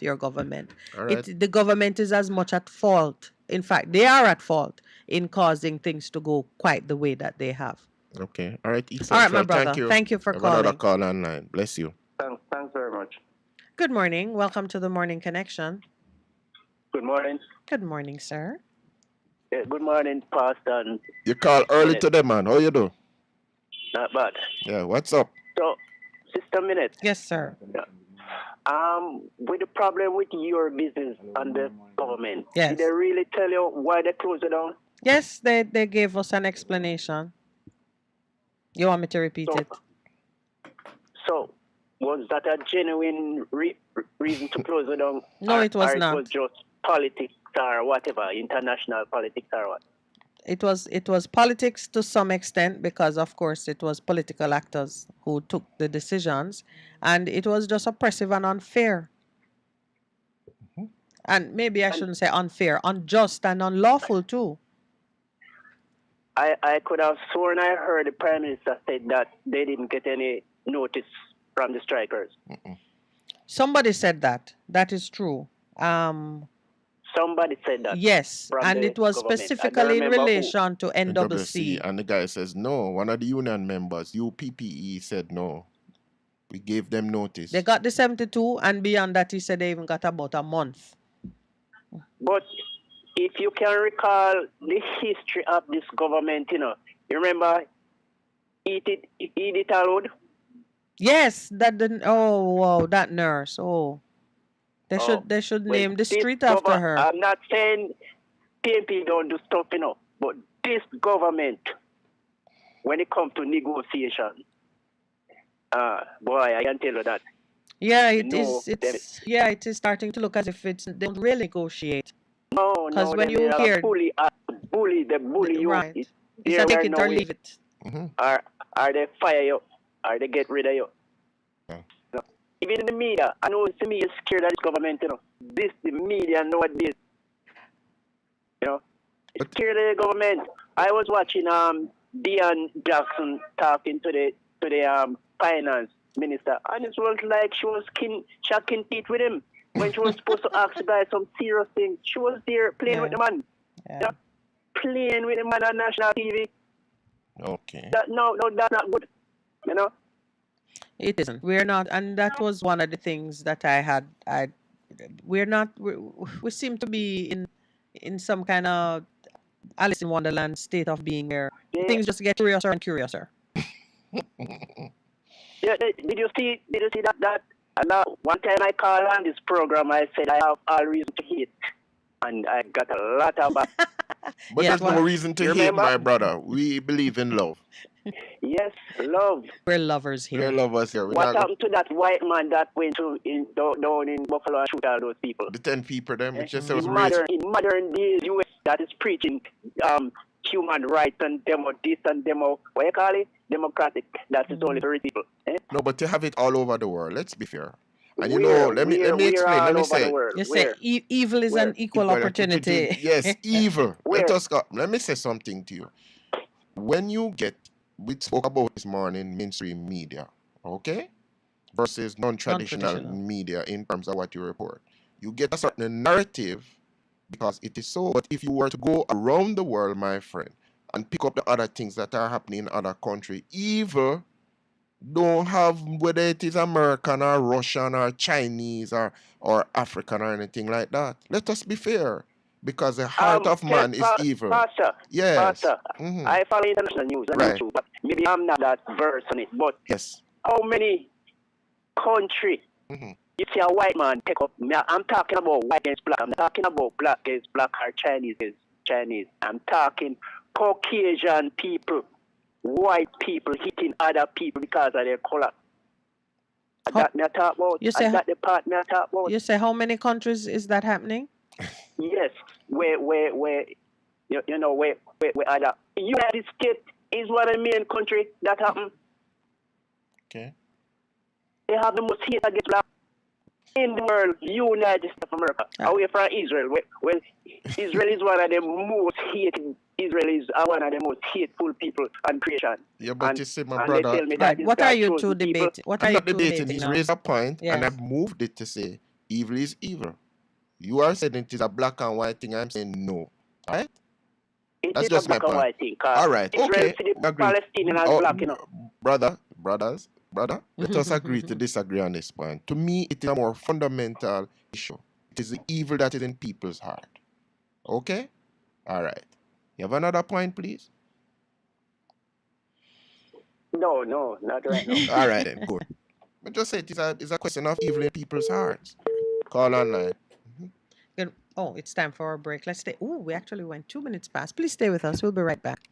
with your government. All right. The government is as much at fault. In fact, they are at fault in causing things to go quite the way that they have. Okay. All right. East All right, my Central. Thank brother. you. Thank you for We have another calling. call online. Bless you. Thanks very much. Good morning. Welcome to the Morning Connection. Good morning. Good morning, sir. Yeah, good morning, Pastor. And You call early Minute. today, man. How you do? Not bad. Yeah. What's up? So, Sister Minute, Yes, sir. with the problem with your business and the government, Yes. did they really tell you why they closed it down? Yes, they gave us an explanation. You want me to repeat So, it? So, was that a genuine reason to close it down? No, it was or not. It was just politics or whatever, international politics or what? It was politics to some extent because of course it was political actors who took the decisions, and it was just oppressive and unfair. And maybe I shouldn't say unfair, unjust and unlawful too. I could have sworn I heard the Prime Minister said that they didn't get any notice from the strikers. Somebody said that. That is true. Somebody said that. Yes, from and the it was government. I don't specifically in remember who. relation to NWC. NWC. And the guy says no. One of the union members, UPPE, said no. We gave them notice. They got the 72, and beyond that, he said they even got about a month. But if you can recall the history of this government, you remember Edith Alwood? Yes, that didn't. Oh, wow, that nurse. Oh, they should Well, name the this street after her. I'm not saying PNP don't do stuff, but this government, when it comes to negotiation, boy, I can tell you that. Yeah, it No, is. It is starting to look as if they don't really negotiate. No, 'Cause when they you are hear- they bully you. Right. It's It's there a take or it no or way. leave it. Are they fire you? Are they get rid of you? Yeah. Even in the media, I know the media is scared of this government, the media nowadays, it's scared of the government. I was watching Dion Jackson talking to the finance minister, and it was like she was shocking teeth with him when she was supposed to ask the guy some serious things. She was there playing with the man, Yeah. playing with the man on national TV. Okay. That's not good, It isn't. We're not, and that was one of the things that we're not. We seem to be in some kind of Alice in Wonderland state of being where Yeah. things just get curiouser and curiouser. Yeah, did you see that one time I called on this program, I said I have all reason to hate, and I got a lot of But Yeah, there's no well, reason to you hate, remember? my brother. We believe in love. yes, love. we're lovers We're here. lovers here. We're What not happened to that white man that went down in Buffalo and shoot all those people? the 10 people them, which just In was raised. modern days, US that is preaching human rights and demo this and demo what you call it, democratic. That is only for rich people. No, but you have it all over the world. Let's be fair. And Where- let me where explain. all Let me over say. the world? You say Where? evil is Where? an equal Equal opportunity. Yes, evil. Where? Let me say something to you. When you get, we spoke about this morning, mainstream media, okay, versus non-traditional Non-traditional. media in terms of what you report, you get a certain narrative because it is so. But if you were to go around the world, my friend, and pick up the other things that are happening in other countries, evil don't have, whether it is American or Russian or Chinese or African or anything like that. Let us be fair, because the heart of man is evil. Pastor, Yes. Pastor, Mhm. I follow international news, and Right. but maybe I'm not that versed on it. But Yes. how many country Mhm. you see a white man take up? I'm talking about white against black. I'm not talking about black against black or Chinese against Chinese. I'm talking Caucasian people, white people hitting other people because of their color. That me I talk about. You say- That the part me I talk about. You say how many countries is that happening? Yes, where you know where other United States is one of the main country that happen. Okay. They have the most hate against black in the world. United States of America, away from Israel. Well, Israel is one of the most hated. Israel is one of the most hateful people on creation. Yeah, but And- you see, my and they brother, tell me that Right. this What guy are you chose two the people. debating? What are I'm you not two debating. debating He's now? raised a point, and Yes. I've moved it to say Evil is evil. You are saying it is a black and white thing. I'm saying no. All right? It That's is a just my black and point. white thing. All right. Israel Okay. see the We agree. Palestinian as Oh, black, brother, let us agree to disagree on this point. To me, it is a more fundamental issue. It is the evil that is in people's heart. Okay? All right. You have another point, please? No, not right now. All right, then. Good. But just say it's a question of evil in people's hearts. Call online. Good. Oh, it's time for our break. Let's stay. Oh, we actually went 2 minutes past. Please stay with us. We'll be right back.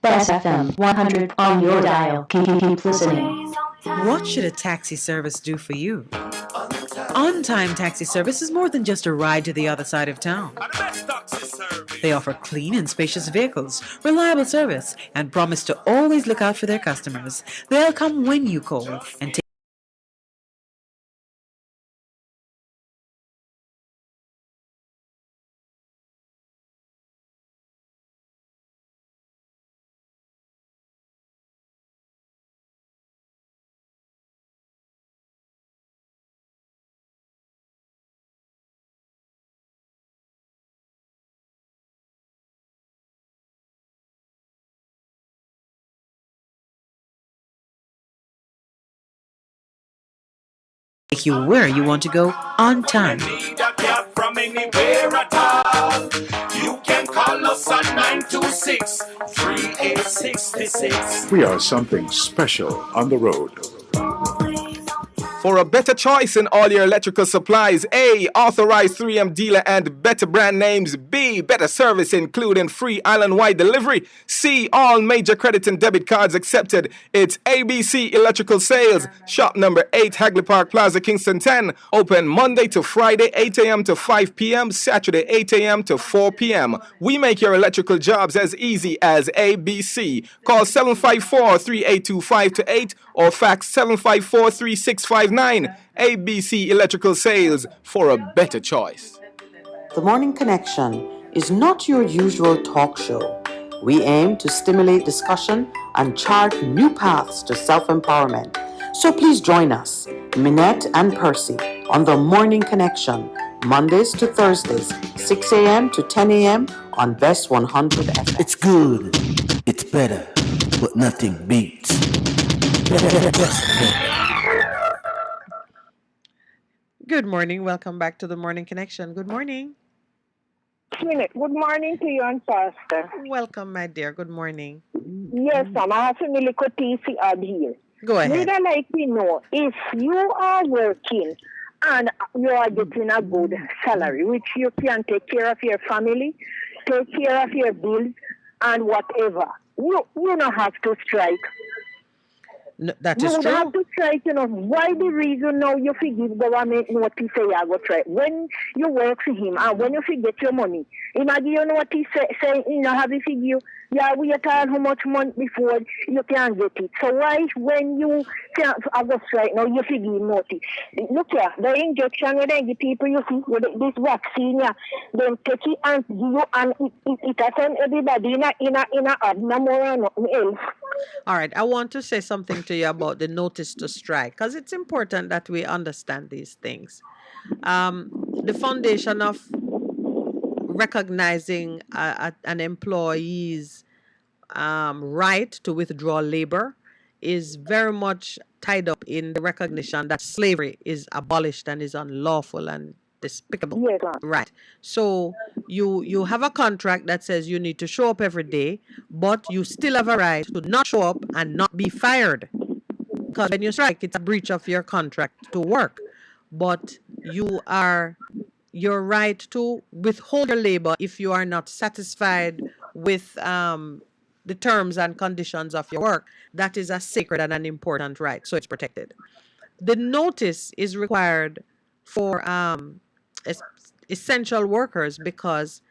Best FM 100 on your dial. Keep listening. What should a taxi service do for you? On-Time Taxi Service is more than just a ride to the other side of town. They offer clean and spacious vehicles, reliable service, and promise to always look out for their customers. They'll come when you call and take you where you want to go on time. From anywhere at all. You can call us on 926-3866. We are something special on the road. For a better choice in all your electrical supplies, A, authorized 3M dealer and better brand names. B, better service including free island-wide delivery. C, all major credit and debit cards accepted. It's ABC Electrical Sales. Shop number 8, Hagley Park Plaza, Kingston 10. Open Monday to Friday, 8 a.m. to 5 p.m. Saturday, 8 a.m. to 4 p.m. We make your electrical jobs as easy as ABC. Call 754-382-528 or fax 754-3659. ABC Electrical Sales, for a better choice. The Morning Connection is not your usual talk show. We aim to stimulate discussion and chart new paths to self-empowerment. So please join us, Minette and Percy, on The Morning Connection, Mondays to Thursdays, 6 a.m. to 10 a.m. on Best 100 FM. It's good, it's better, but nothing beats. Good morning. Welcome back to the Morning Connection. Good morning. Good morning to you and Pastor. Welcome, my dear. Good morning. Yes, ma'am. I have a little piece to add here. Go ahead. We'd like to know if you are working and you are getting a good salary, which you can take care of your family, take care of your bills, and whatever. You don't have to strike. No, that is you true. You have to strike, why the reason now you forgive government notice say you go try. When you work for him and when you forget your money, imagine you know what he say have you figure, we are told how much month before you can get it. So why when you can't go strike now you forgive notice? Look here, the injection when they give people you see with this vaccine, then take it and give you and it attend everybody in a no more and nothing else. All right, I want to say something to you about the notice to strike because it's important that we understand these things. The foundation of recognizing an employee's right to withdraw labor is very much tied up in the recognition that slavery is abolished and is unlawful and despicable. Yes, right. So you have a contract that says you need to show up every day, but you still have a right to not show up and not be fired. Because when you strike, it's a breach of your contract to work. But your right to withhold your labor if you are not satisfied with the terms and conditions of your work. That is a sacred and an important right, so it's protected. The notice is required for essential workers because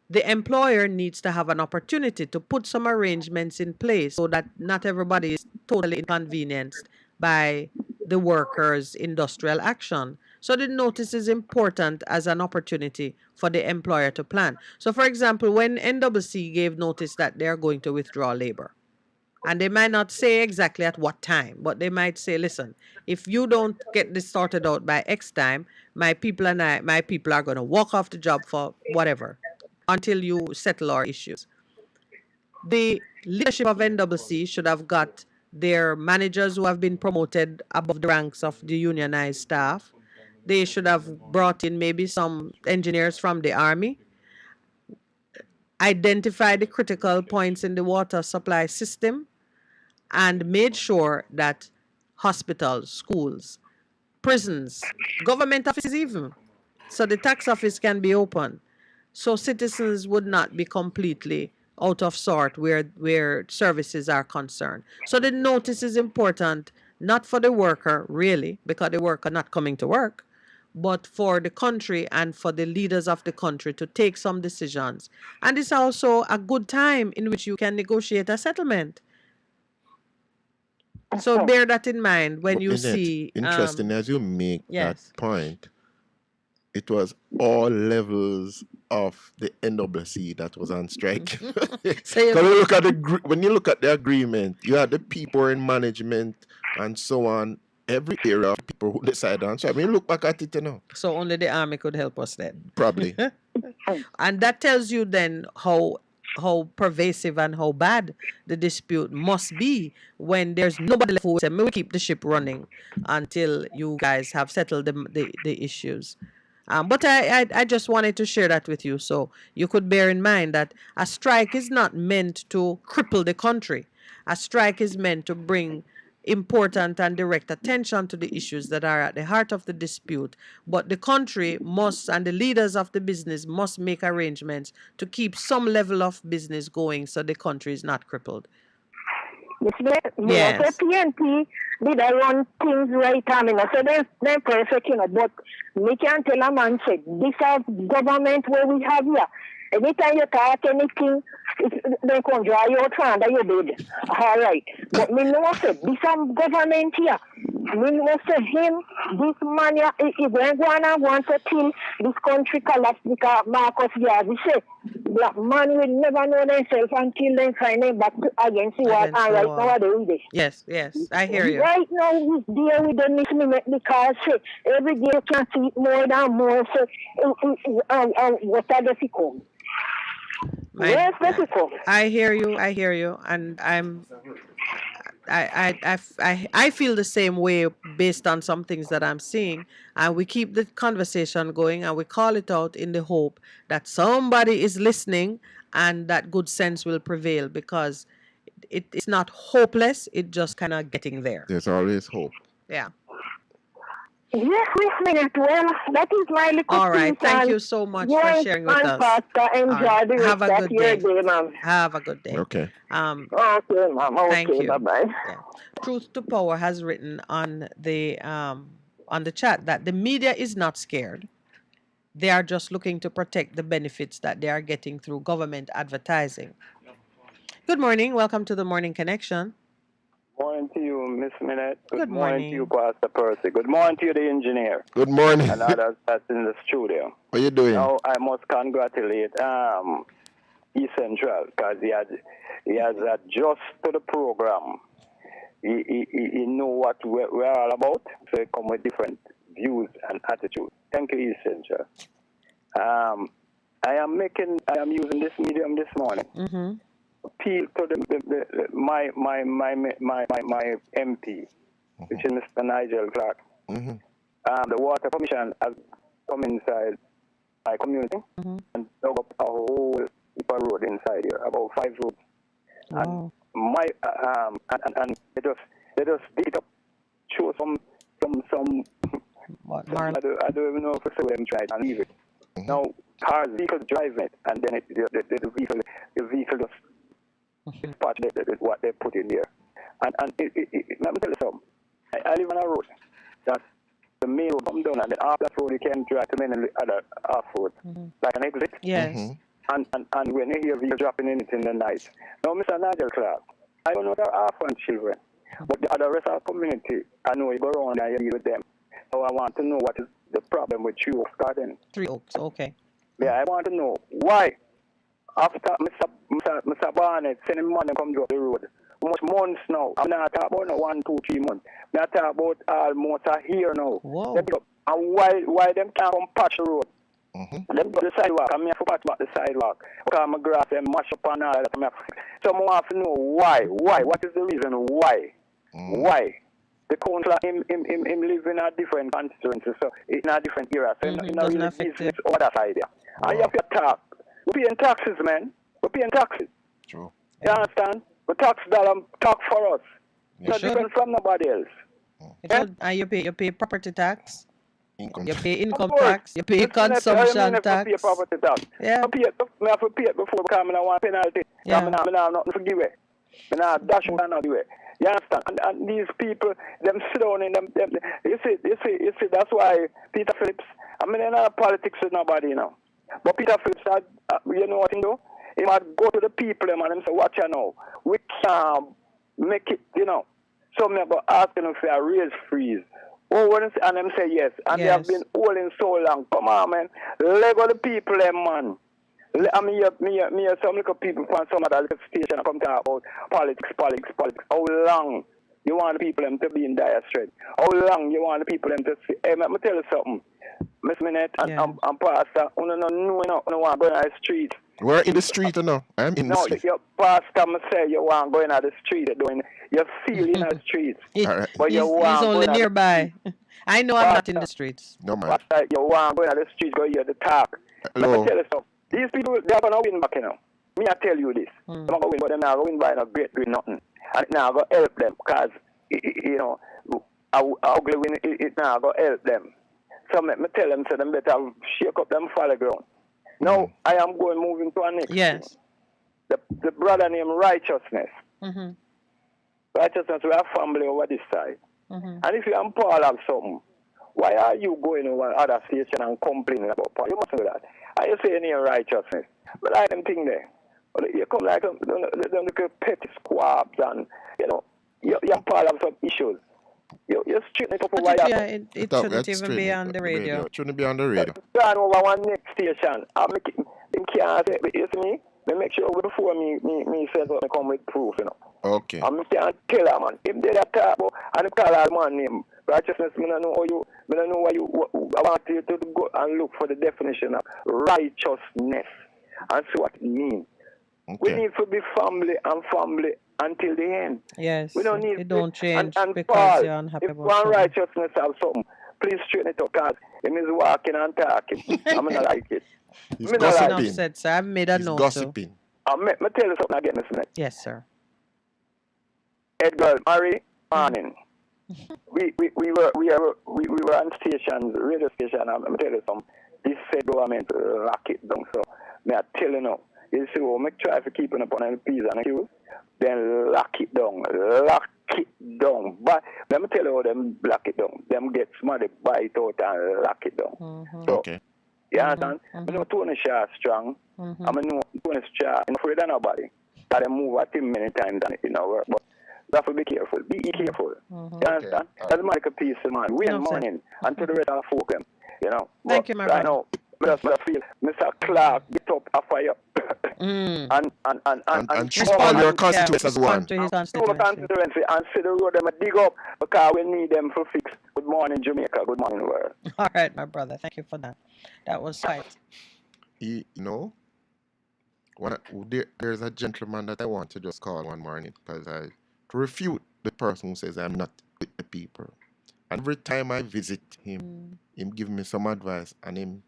the employer needs to have an opportunity to put some arrangements in place so that not everybody is totally inconvenienced by the workers' industrial action. So the notice is important as an opportunity for the employer to plan. So for example, when NWC gave notice that they're going to withdraw labor, And they might not say exactly at what time, but they might say, listen, if you don't get this sorted out by X time, my people are going to walk off the job for whatever until you settle our issues. The leadership of NWC should have got their managers who have been promoted above the ranks of the unionized staff. They should have brought in maybe some engineers from the army, identify the critical points in the water supply system, and made sure that hospitals, schools, prisons, government offices even, so the tax office can be open, so citizens would not be completely out of sort where services are concerned. So the notice is important, not for the worker really, because the worker not coming to work, but for the country and for the leaders of the country to take some decisions. And it's also a good time in which you can negotiate a settlement. So bear that in mind when you Isn't it see. interesting as you make yes. that point. It was all levels of the NWC that was on strike. When you look at the agreement, you had the people in management and so on. Every area of people who decide on. So I mean, look back at it, you know. So only the army could help us then. Probably. And that tells you then how pervasive and how bad the dispute must be when there's nobody left who say, "We keep the ship running until you guys have settled the issues." But I just wanted to share that with you so you could bear in mind that a strike is not meant to cripple the country. A strike is meant to bring important and direct attention to the issues that are at the heart of the dispute. But the country must, and the leaders of the business must make arrangements to keep some level of business going so the country is not crippled. Yes. So PNP did run things right, so they're perfect, but me can't tell a man, say, this is government where we have here. Anytime you talk anything, they can draw you out from under your bed. All right. But me know say, this is government here. Me know say him, this man here, if they want to kill this country collapse because Marcus Garvey say, black man will never know themselves until they find them back against the wall. And right now they read it. Yes, I hear you. Right now we deal with the misminute because every day you can see more and more. What are the difficult? Yes, difficult. I hear you, and I feel the same way based on some things that I'm seeing, and we keep the conversation going and we call it out in the hope that somebody is listening and that good sense will prevail, because it's not hopeless, it's just kind of getting there. There's always hope. Yeah. Yes, Miss Minute. Well, that is my little all right. piece, Thank you so much for sharing with us. Pastor, enjoy the Have a rest good of your day. day, ma'am. Have a good day. Okay. Okay, ma'am. Okay, thank you. Bye-bye. Yeah. Truth to Power has written on the chat that the media is not scared. They are just looking to protect the benefits that they are getting through government advertising. Good morning. Welcome to the Morning Connection. Morning to you, Miss Minette. Good morning to you, Pastor Percy. Good morning to you, the engineer. Good morning. And others that's in the studio. What are you doing? Now, I must congratulate East Central because he has adjusted to the program. He know what we're all about, so he come with different views and attitudes. Thank you, East Central. I am using this medium this morning. Mm-hmm. Appeal to my MP, which is Mr. Nigel Clark. Mm-hmm. The Water Commission has come inside my community and dug up a whole road inside here, about 5 roads. Wow. And they just dig it up, show some. What, I don't even know if them tried and leave it. Now vehicles driving it, and then the vehicle just part what they put in there. And let me tell you something. I live on a road that the main road come down, and then after that road you can drive to many other off road, like an exit. Yes. And when you hear vehicle dropping in it in the night. Now, Mr. Nigel Clark, I don't know the orphan children, but the other rest of the community, I know you go around and you deal with them. So I want to know what is the problem with 3 Oaks Garden. 3 Oaks, okay. Yeah, I want to know why, after Mr. Barnett sending money come to the road, much months now. I'm not talking about no 1, 2, 3 months. I'm not talking about almost a year now. Whoa. Them go- And why them can't come patch the road? Them go the sidewalk. I mean, I patch back the sidewalk. Because my grass them mash up and all that. So I want to know why. Why? What is the reason? Why? Why? The councillor, him live in a different constituency, so in a different era. So in a Doesn't really affect business it. other side there. And you have to talk. We're paying taxes, man. We're paying taxes. True. You understand? The tax dollar talk for us. You It's should. different from nobody else. And you pay property tax, Income. you pay income Of course. tax, you pay Listen, I consumption mean, if I pay tax. property tax. Yeah. I have to pay it before because I want penalty. Yeah. I have nothing to give it. I have dash and not give it. You understand? And these people, them sit down in them, you see, that's why Peter Phillips, I mean, they're not politics with nobody, you know. But Peter Phillips, you know what he do? He might go to the people and say, watch you know, we can't make it, you know. So me go ask them if they are raise freeze. Oh, and them say yes. And they have been holding so long. Come on, man. Let go the people, them, man. I mean, me some little people from some other little station come talk about politics. How long you want the people them to be in dire straits? How long you want the people them to see? Hey, let me tell you something. Miss Minette and Pastor, you don't know, you want to go in the street. We're in the street now. I'm in the street. Your pastor must say you want to go in the street. You feel in the streets. Alright. But you He's want only go in nearby. I know I'm not in the streets. No, man. Pastor, you want to go in the streets, go hear the talk. Let Hello. me tell you something. These people, they're going to win back, you know. Me, I tell you this. They're going to win, but they're not going to win by no great nothing. And it now going to help them because, you know, ugly win, it now going to help them. So let me tell them, so them better shake up them follow ground. Now, I am moving to our next. Yes. The brother named Righteousness. Mm-hmm. Righteousness, we have family over this side. Mm-hmm. And if you and Paul have something, why are you going over other station and complaining about Paul? You mustn't do that. Are you saying here righteousness? But I them thing there. You come like them little petty squabs and, you know, you and Paul have some issues. You straighten it up over here. It shouldn't even be on the radio. It shouldn't be on the radio. Gone over one next station. I make it, them can't say, you see me? They make sure before me says what I come with proof, you know. Okay. I can't tell her, man. If they talk about, and they call her man name, righteousness, I don't know how you, I don't know why you, I want you to go and look for the definition of righteousness and see what it means. Okay. We need to be family until the end. Yes. We don't need it don't change and because Paul, you're unhappy if about one something. righteousness have something, please straighten it up because him is walking and talking. I'm not like it. He's Me not like Enough gossiping. said, sir. I've made a He's note. gossiping. me tell you something again, Mr. Smith. Yes, sir. Edgar, Murray, morning. we were on stations, radio station. I'm tell you something. This said government lock it down. So me I tell you now. You see, we make try for keeping up on the P's and the Q's. Then lock it down. But let me tell you how them lock it down. Them get somebody buy it out and lock it down. Mm-hmm. So, Okay. you understand? I know Tony Shaw is strong. I know Tony Shaw is afraid of nobody. That they move at him many times and it didn't work. But you have to be careful. Be careful. You understand? That's my piece of mind. We are morning and to the rest of the folk them. You know. Thank you, my brother. I brother. know. I feel Mr. Clark get up after you. And treat all your constituents as one. To his my constituency. constituency and see the road them dig up because we need them for fix. Good morning, Jamaica. Good morning, world. All right, my brother. Thank you for that. That was right. You know, there's a gentleman that I want to just call one morning because to refute the person who says I'm not with the people. And every time I visit him, him give me some advice, and him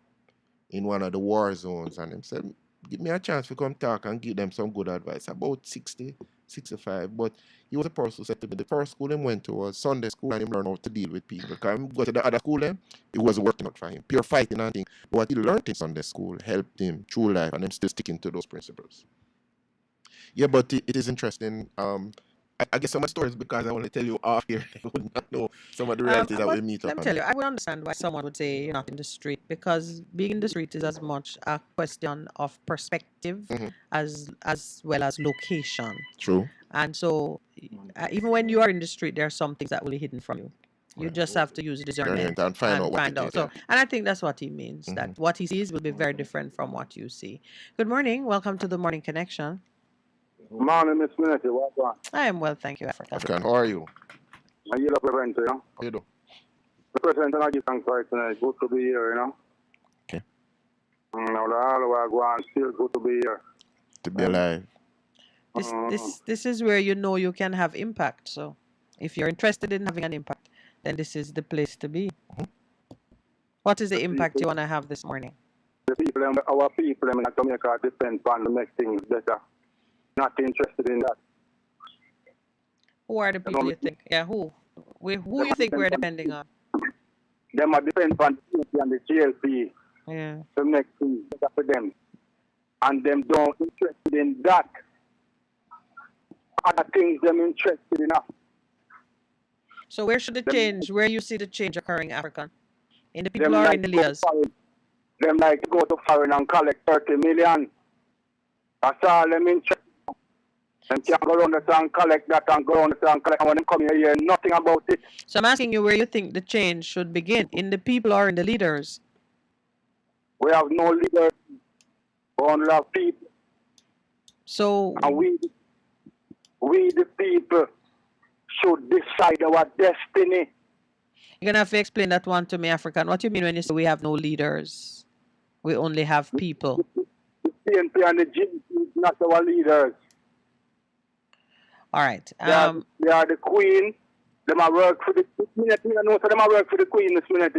in one of the war zones, and him said, give me a chance to come talk and give them some good advice. About 60, 65. But he was a person who said to me, the first school he went to was Sunday school, and he learned how to deal with people. Because he go to the other school, it wasn't working out for him. Pure fighting and things. But what he learned in Sunday school helped him through life, and him still sticking to those principles. Yeah, but it is interesting. I guess some of the stories, because I want to tell you off here, I would not know some of the realities that we meet up Let me on. tell you, I would understand why someone would say you're not in the street, because being in the street is as much a question of perspective as well as location. True. And so, even when you are in the street, there are some things that will be hidden from you. You just have to use discernment And find out what it is, So, and I think that's what he means. That what he sees will be very different from what you see. Good morning. Welcome to the Morning Connection. Morning, Miss Minute, what's on? I am well, thank you, African. African, how are you? I hear the present, you know? How you do? The present, and I give thanks for it tonight. Good to be here, you know? Okay. Now, the all I go on, still good to be here. To be alive. This is where you know you can have impact. So if you're interested in having an impact, then this is the place to be. What is the impact you want to have this morning? The people, our people in Jamaica depend on to make things better. Not interested in that. Who are the people you think? Yeah, who? Who you think we're depending on? Them are depend on the PNP and the GLP Yeah. to make things better for them. And them don't interested in that. Other things them interested in. So where should the change? Where you see the change occurring, African? In the people Them or like in the to go leaders? foreign. Them like to go to foreign and collect 30 million. That's all them interested. Them can't go around the town, collect that and go around the town, collect. And when them come here, hear nothing about it. So I'm asking you where you think the change should begin, in the people or in the leaders? We have no leaders. We only have people. So And we the people should decide our destiny. you're gonna have to explain that one to me, African. What do you mean when you say we have no leaders? We only have people. The PNP and the GDP is not our leaders. All right. They are the queen. Them are work for the minute. You know, so them are work for the queen this minute.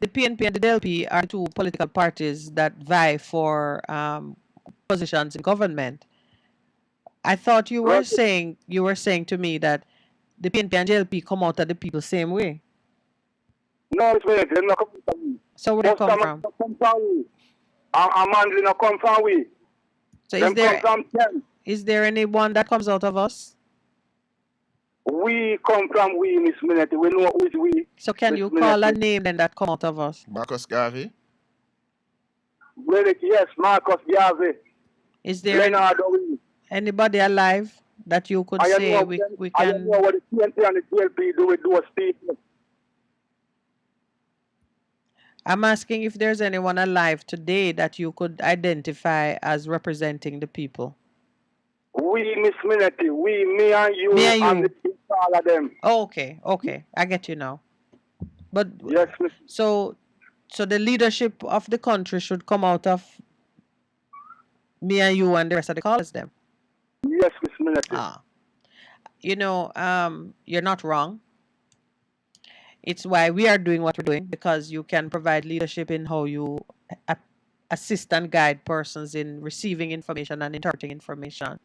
The PNP and the DLP are two political parties that vie for positions in government. I thought you were saying to me that the PNP and DLP come out of the people same way. No, this minute. They not come from we. So where they come Most from? of them come from we. And man, not come from we. So Them come from them. is there anyone that comes out of us? We come from we, Miss Minute. We know who is we. So can you call a name then that come out of us? Marcus Garvey? Well, yes, Marcus Garvey. Is there Leonard Owen. anybody alive that you could I say know we I can? know what the PNP and the GLP do with those people. I'm asking if there's anyone alive today that you could identify as representing the people. We, Miss Minety, we, me and you, Me and you. all of them. Oh, okay, I get you now. But Yes, Miss. so the leadership of the country should come out of me and you and the rest of the callers then. Yes, Miss Minety. You know, you're not wrong. It's why we are doing what we're doing, because you can provide leadership in how you assist and guide persons in receiving information and interpreting information.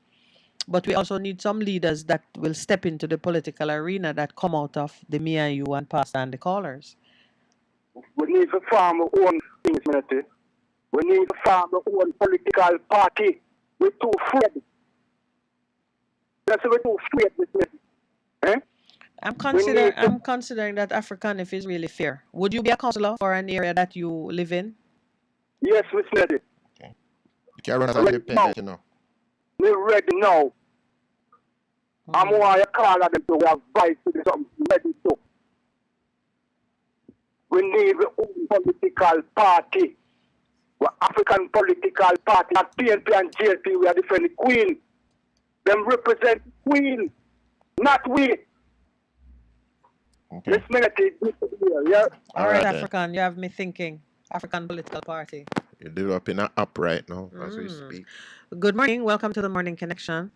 But we also need some leaders that will step into the political arena that come out of the me and you and Pastor and the callers. We need to form our own things, Minety. We need to form our own political party. We're too afraid. That's why we're too afraid, Miss Minety. Eh? I'm considering that African if is really fair. Would you be a councillor for an area that you live in? Yes, Miss Minety. You can run as an independent, you know. We're ready now. I'm going to call them to we have voice to do something ready to. We need our own political party. We're African political party. At PNP and GLP, we are defending the Queen. Them represent Queen, not we. Okay. This minute is yeah. All right, then. African, you have me thinking. African political party. You're developing an app right now as we speak. Good morning. Welcome to the Morning Connection.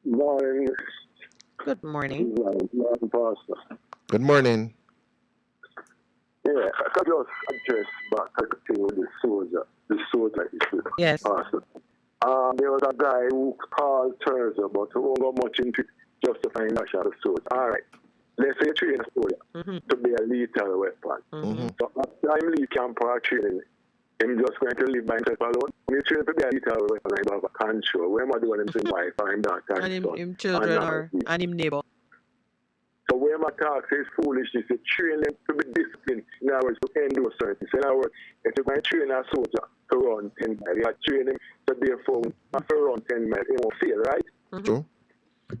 Morning. Good morning. Morning, Pastor. Good morning. Yeah, I can just address back to the thing with the soldier issue. Yes. Pastor. There was a guy who called Thursday, but who won't go much into justifying that shot of soldier. All right. Let's say train a soldier to be a lethal weapon. So after time leave camp or training, him just going to live by himself alone. When you train to be a lethal weapon, I have a control. Where am I doing him to wife or him daughter and son? him children and him neighbor. So where my talk says foolishness, you train them to be disciplined. In other words, to endure certain things. In other words, if you're going to train a soldier to run 10 miles, you are training him to therefore not to run 10 miles. He won't fail, right? True.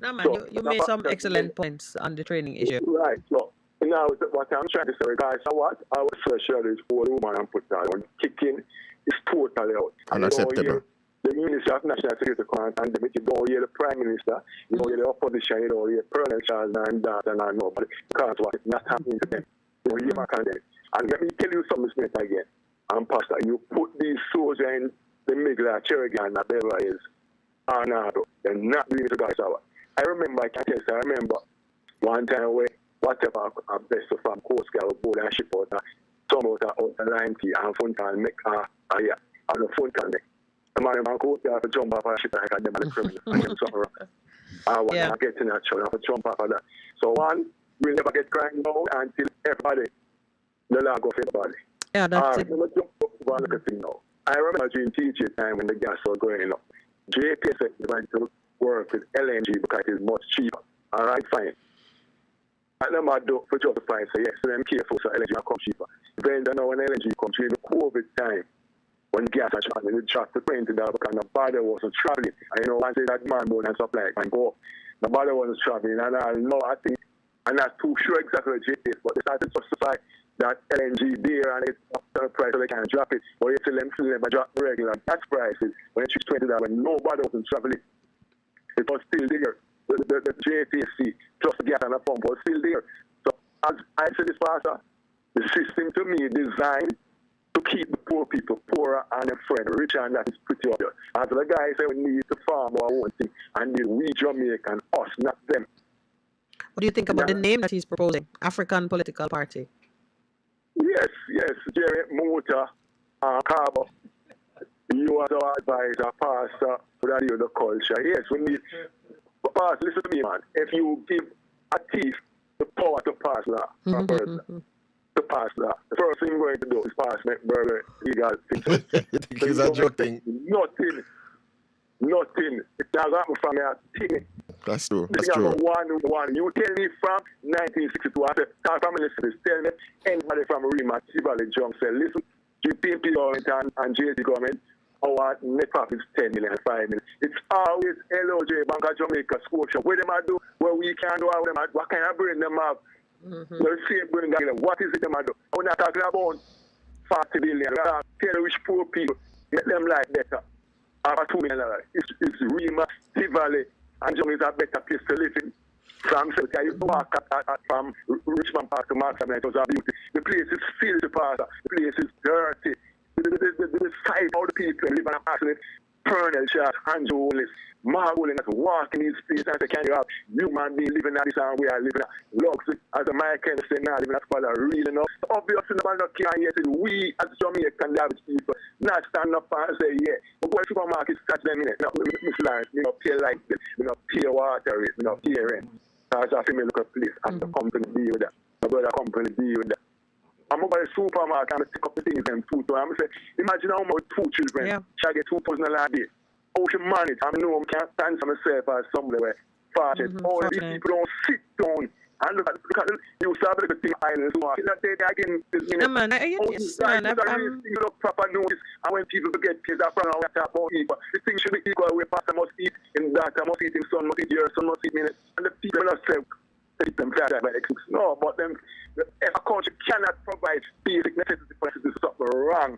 No, man, you made some excellent points on the training issue. Right. So, now what I'm trying to say, guys, so what? I was so sure this old woman and put that on. Kicking is totally out. Unacceptable. The the Minister of National Security come and them, you don't hear the Prime Minister, you don't hear the opposition, you don't hear Colonel Charles and that and nobody. Because what is not happening to them. You don't hear my condemn. And let me tell you something, Smith, again. And Pastor, you put these soldiers in the middle of Cherokee and Beverly Hills. They're not doing it to guys. I remember, I remember one time where whatever a best from Coast Guard board and ship out some out the line key and phone call make on the phone call make. The man Coast Guard for jump off a ship and them and the criminal and them something wrong. I want to get in that show and jump off of that. So one, we'll never get crying now until everybody the law go for everybody. Yeah, that's it. Let me jump up one little thing now. I remember during teaching time when the gas was going up. JPS is going to work with LNG because it is much cheaper. All right, fine. And them are do for justify say yes, so them careful so LNG will come cheaper. Then now when LNG comes during the COVID time, when gas are traveling, it dropped to $20 because the body wasn't traveling. And you know, once that demand and supply can go up, the body wasn't traveling. And I know, I think, I'm not too sure exactly what it is, but they started to justify that LNG there and it's up to the price so they can drop it. Or you tell them to never drop the regular gas prices when it reached $20 when nobody wasn't traveling. It was still there. The JTC plus the gas and the pump was still there. So as I said this pastor, the system to me is designed to keep the poor people poorer and their friend richer, and that is pretty obvious. As the guy said, we need to farm our own thing, and we Jamaican, us, not them. What do you think about the name that he's proposing? African Political Party. Yes, Jerry Mota, Carbo. You are the advisor, pastor, for the culture. Yes, we need. But pastor, listen to me, man. If you give a thief the power to pass law, a person, to pass law, the first thing we're going to do is pass make burger legal things. It's a joking. Nothing. It has happened from here. That's true. One. You tell me from 1962, I said, start from listeners, tell me anybody from Rima, Chivali, Jump, say, listen, GPP government and JT government, our net profit is 10 million, 5 million. It's always LOJ, Bank of Jamaica, Scotia. What them I do, what we can do, what kind of brain them have? The same brain, what is it them I do? I'm not talking about 40 billion. I'm telling which poor people, make them life better. Over $2 million. It's Rima, Tivoli, and Jamaica is a better place to live in. From I used to walk from Richmond Park to Markham, it was a beauty. The place is filthy, pastor. The place is dirty. The sight of the people live in a passionate Pernell Sharp, Andrew Willis, Mark Willis, walking in these streets and say, can you have human being living at this and we are living at luxury? As a Mike Kennedy said, not living at father, really enough. Obviously, the man not can yet we as Jamaican average people not stand up and say, yeah, but when supermarkets touch them in it, no, Miss Lawrence, we not pay like this, we not pay water rate, we not pay rent. Because I feel me look at place and the company deal with that. My brother company deal with that. I'm over the supermarket and I pick up the things and food. So I'm say, imagine how much 2 children shall get $2,000 a day. How she manage? I know I can't stand for myself as somewhere. All these people don't sit down and look at you start to look at the islands. That day again, no, man, you look proper notice. And when people get paid, that's from what talk about equal. The thing should be equal. Where pastor must eat in daughter, must eat in son, must eat your son, must eat minutes. And the people are saying, them by excuse. No, but them, if a country cannot provide basic necessity for this is something wrong.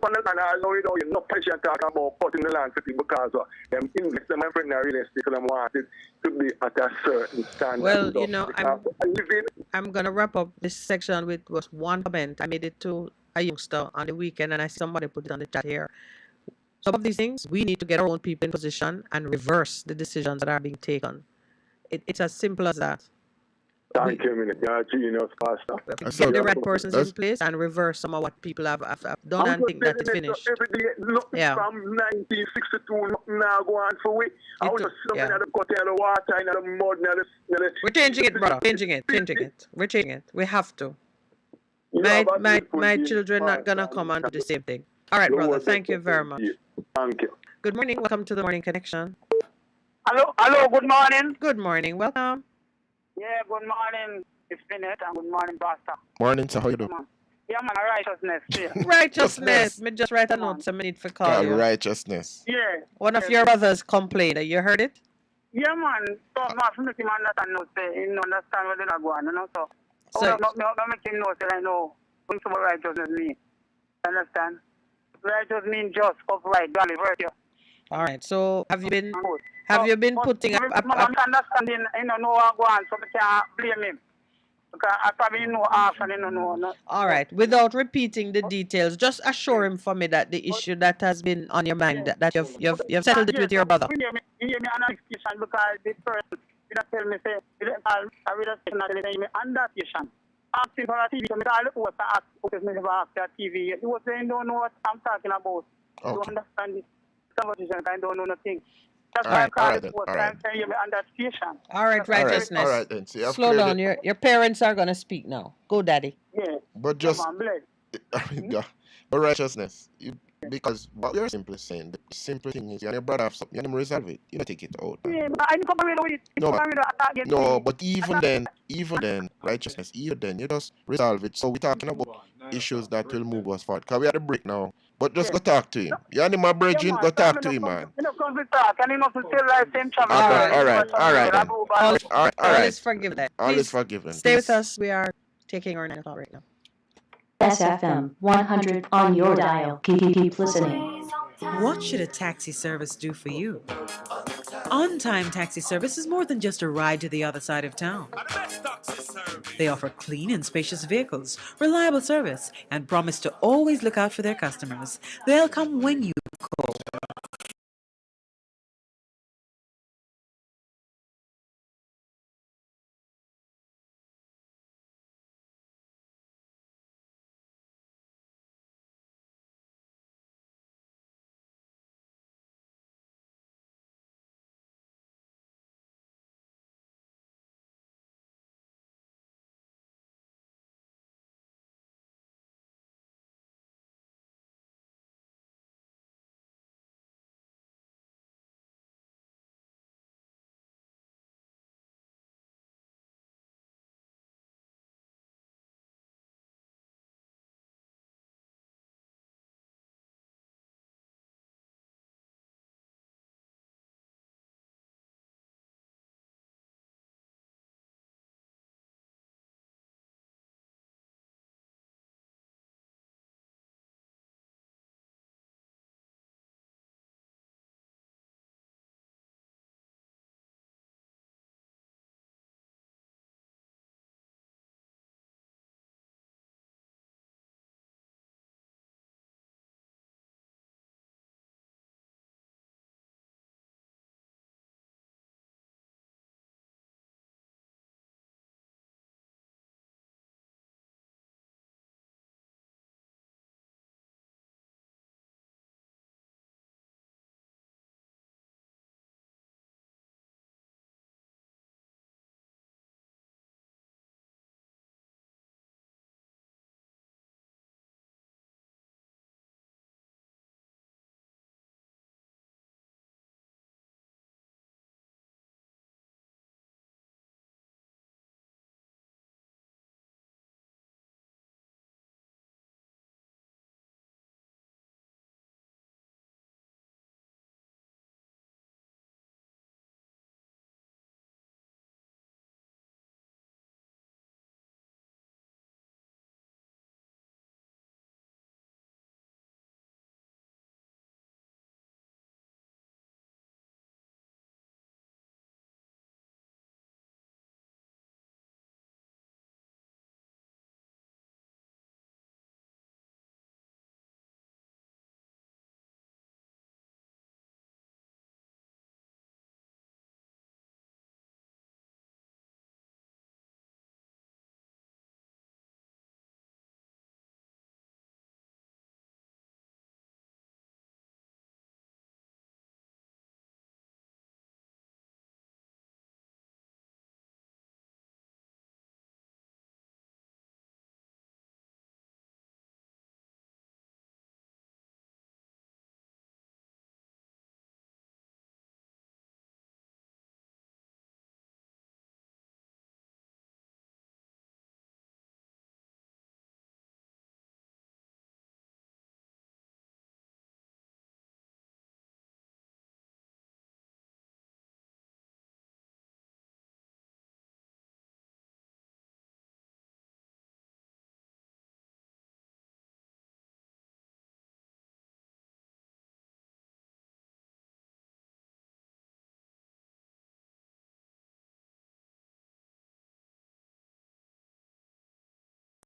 And I know you know you're not patient talking about putting the land for people because them invest them and friend real estate and them want it to be at a certain standard. Well, you know, I'm gonna wrap up this section with was one comment. I made it to a youngster on the weekend and I see somebody put it on the chat here. Some of these things we need to get our own people in position and reverse the decisions that are being taken. It's as simple as that. Thank you, Minister. Genius, Pastor. Get the right persons in place and reverse some of what people have done and think that is finished. Every day, from 1962, nothing now go on for we. I was just looking at the gutter, the water, and the mud. We're changing it, brother. Changing it. We're changing it. We have to. My children not gonna come and do the same thing. All right, brother. Thank you very much. Thank you. Good morning. Welcome to the Morning Connection. Hello. Good morning. Good morning. Welcome. Yeah, good morning, it's Bennett, and good morning, Pastor. Morning, sir. How you doing? Yeah, man, righteousness. Yeah. Righteousness. Me just write a note, so I need to call you. Righteousness. Yeah. One of your brothers complained. You heard it? Yeah, man. So, man, make him understand, you understand what they're going, you know, so. So, I make him know, so I know what righteousness means. Understand? Righteousness means just, upright, godly, virtue. All right. So have you been putting up? I'm understanding, no one go on, so I can't blame him. Because I probably know half and no. All right. Without repeating the details, just assure him for me that the issue that has been on your mind that you've settled it with your brother. He gave me an understation because the person did tell me say I read a station and he gave me understation. Asking for a TV, so I look what I asked because me never asked that TV. He was saying don't know what I'm talking about. Okay. You understand this conversation? I don't know nothing. That's All why right. I called I'm saying you understation. All right, righteousness. All right then. See, I've Slow cleared down. it. Your parents are gonna speak now. Go, daddy. Yeah. But just, I'm blessed. but righteousness, because what you're simply saying, the simple thing is, you and your brother have something, you and him resolve it. You don't take it out. Yeah, but I didn't come away with it. No, but even then, righteousness, even then, you just resolve it. So we're talking about issues that will move us forward. Because we had a break now. But just go talk to him. You and him, my brethren, go talk to him, man. You know, come to talk, and you know, to still like same trouble. All right then. All is forgiven. All is Please forgiven. stay with us. We are taking our 9 o'clock right now. SFM 100 on your dial. Keep listening. What should a taxi service do for you? On-time taxi service is more than just a ride to the other side of town. They offer clean and spacious vehicles, reliable service, and promise to always look out for their customers. They'll come when you call.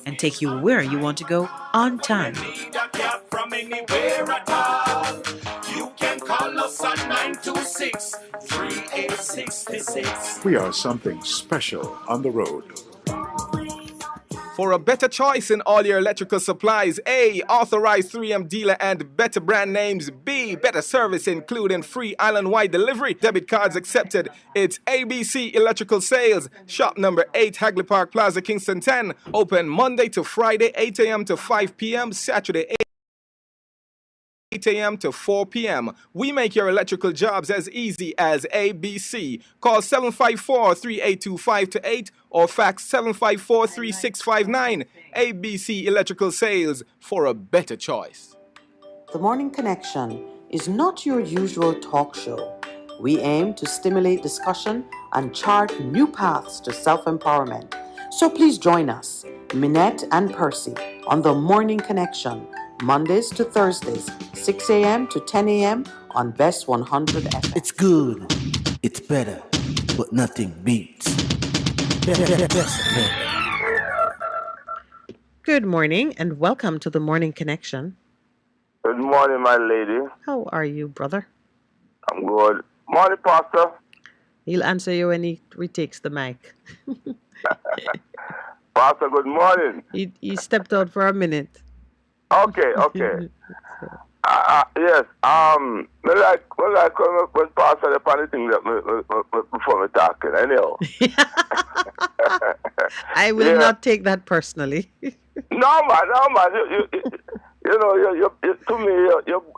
and take you where you want to go on time. Need a cab from anywhere at all. You can call us at 926-3866. We are something special on the road. For a better choice in all your electrical supplies, A, authorized 3M dealer and better brand names. B, better service including free island-wide delivery. Debit cards accepted. It's ABC Electrical Sales. Shop number 8, Hagley Park Plaza, Kingston 10. Open Monday to Friday, 8 a.m. to 5 p.m. Saturday, 8 a.m. to 4 p.m. We make your electrical jobs as easy as ABC. Call 754-3825-8 or fax 754-3659. ABC Electrical Sales, for a better choice. The Morning Connection is not your usual talk show. We aim to stimulate discussion and chart new paths to self-empowerment. So please join us, Minette and Percy, on The Morning Connection, Mondays to Thursdays, 6 a.m. to 10 a.m. on Best 100 FM. It's good. It's better. But nothing beats. Best FM. Good morning and welcome to the Morning Connection. Good morning, my lady. How are you, brother? I'm good. Morning, Pastor. He'll answer you when he retakes the mic. Pastor, good morning. He stepped out for a minute. Okay. Yes. Me like when Pastor the funny thing that before me talking. Anyhow. I will not take that personally. No man. You know, to me,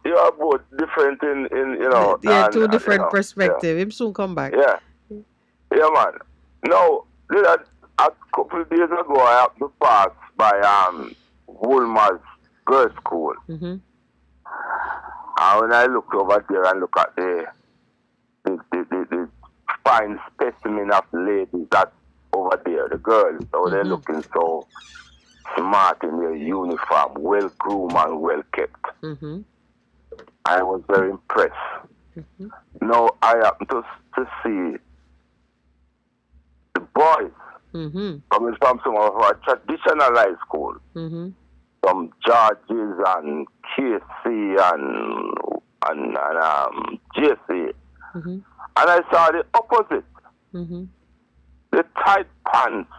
you are both different in you know. Yeah, two different perspectives. Him soon come back. Yeah, man. No, a couple of days ago, I happened to pass by Woolmer's girls' school. Mm-hmm. And when I look over there and look at the fine specimen of ladies that's over there, the girls, so they're looking so smart in their uniform, well groomed and well kept. Mm-hmm. I was very impressed. Mm-hmm. Now I happen to see the boys coming from some of our traditional high schools, from Georges and KC and JC, and I saw the opposite. The tight pants,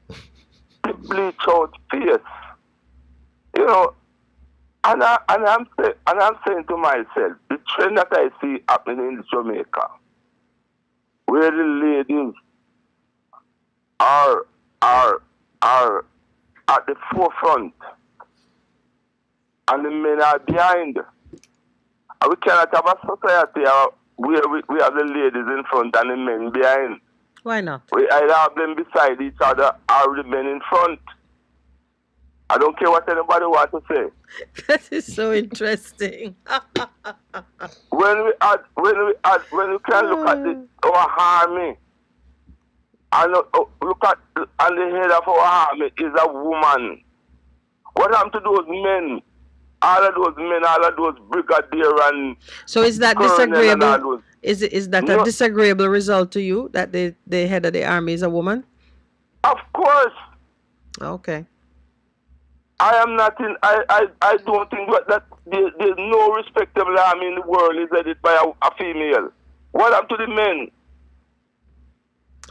the bleach out face, you know, and I'm saying to myself, the trend that I see happening in Jamaica, where the ladies are at the forefront and the men are behind. And we cannot have a society where we have the ladies in front and the men behind. Why not? We either have them beside each other or the men in front. I don't care what anybody wants to say. That is so interesting. when we can look at our army and look at and the head of our army is a woman. What happened to those men? All of those brigadier and so is that disagreeable? Is that a disagreeable result to you that the head of the army is a woman? Of course. Okay. I am not in. I don't think that there's no respectable army in the world is headed by a female. What happened to the men?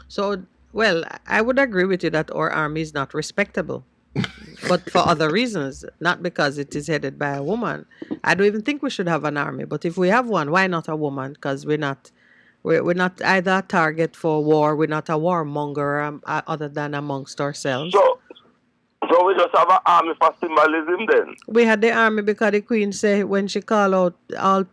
So, well, I would agree with you that our army is not respectable. But for other reasons, not because it is headed by a woman. I don't even think we should have an army. But if we have one, why not a woman? Because we're not either a target for war. We're not a warmonger other than amongst ourselves. So we just have an army for symbolism then? We had the army because the Queen said when she called out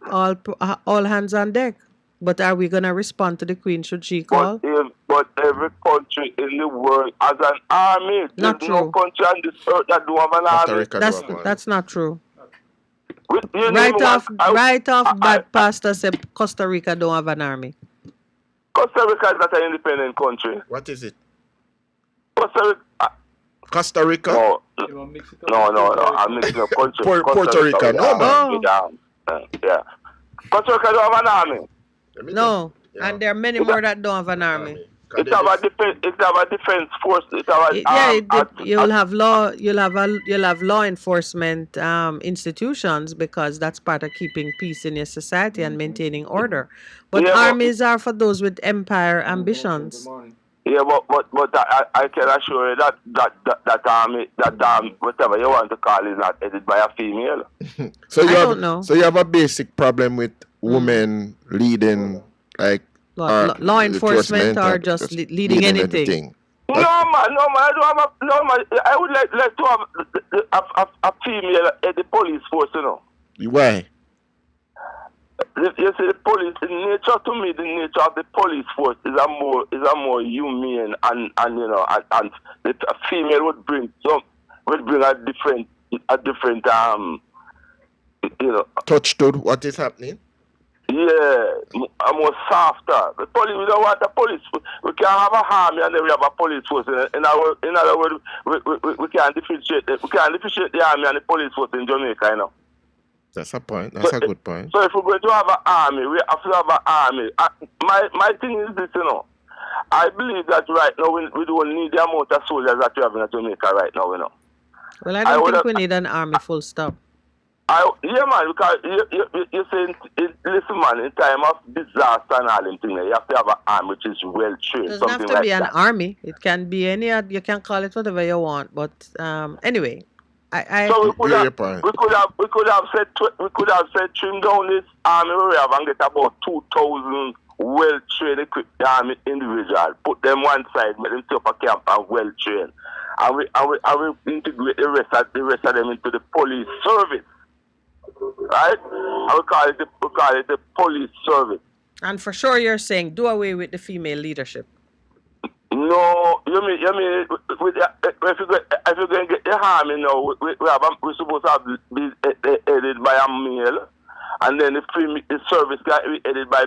all hands on deck. But are we going to respond to the Queen should she call? But every country in the world has an army. Not There's true. no country on this earth that don't have an army. That's not true. Right off, bad pastor said Costa Rica don't have an army. Costa Rica is not an independent country. What is it? Costa Rica? No. I'm mixing up country. Puerto Rico, no, man. Yeah. Costa Rica don't have an army. No, and there are many more that don't have an army. It have a defense force. It have you'll have law enforcement institutions because that's part of keeping peace in your society and maintaining order. But armies are for those with empire ambitions. Yeah, but I can assure you that army, whatever you want to call it, is not headed by a female. So you don't know. So you have a basic problem with women leading, like law enforcement or just leading anything. No man, I don't have I would like to have a female at the police force, you know. Why? You see, the police, the nature of the police force is a more humane and you know and a female would bring a different you know touch to what is happening. Yeah, a more softer. The police, we don't want the police. We can't have a army and then we have a police force. In other words, we can't differentiate. We can't differentiate the army and the police force in Jamaica, you know. That's a point. That's a good point. So if we're going to have an army, we have to have an army. My thing is this, you know. I believe that right now we don't need the amount of soldiers that we have in Jamaica right now, you know. Well, I don't think we need an army, full stop. Yeah, man, because you say, listen, man, in time of disaster and all them things, you have to have an army which is well trained. It doesn't have to be an army. It can be any other, you can call it whatever you want. But anyway, so we could have said trim down this army we have and get about 2,000 well trained equipped army individuals. Put them one side, make them top a camp and well trained. And we integrate the rest of them into the police service. Right? And we call it the police service. And for sure you're saying do away with the female leadership. No, you mean if you're going to get the army now, we're supposed to be headed by a male, and then the service can be headed by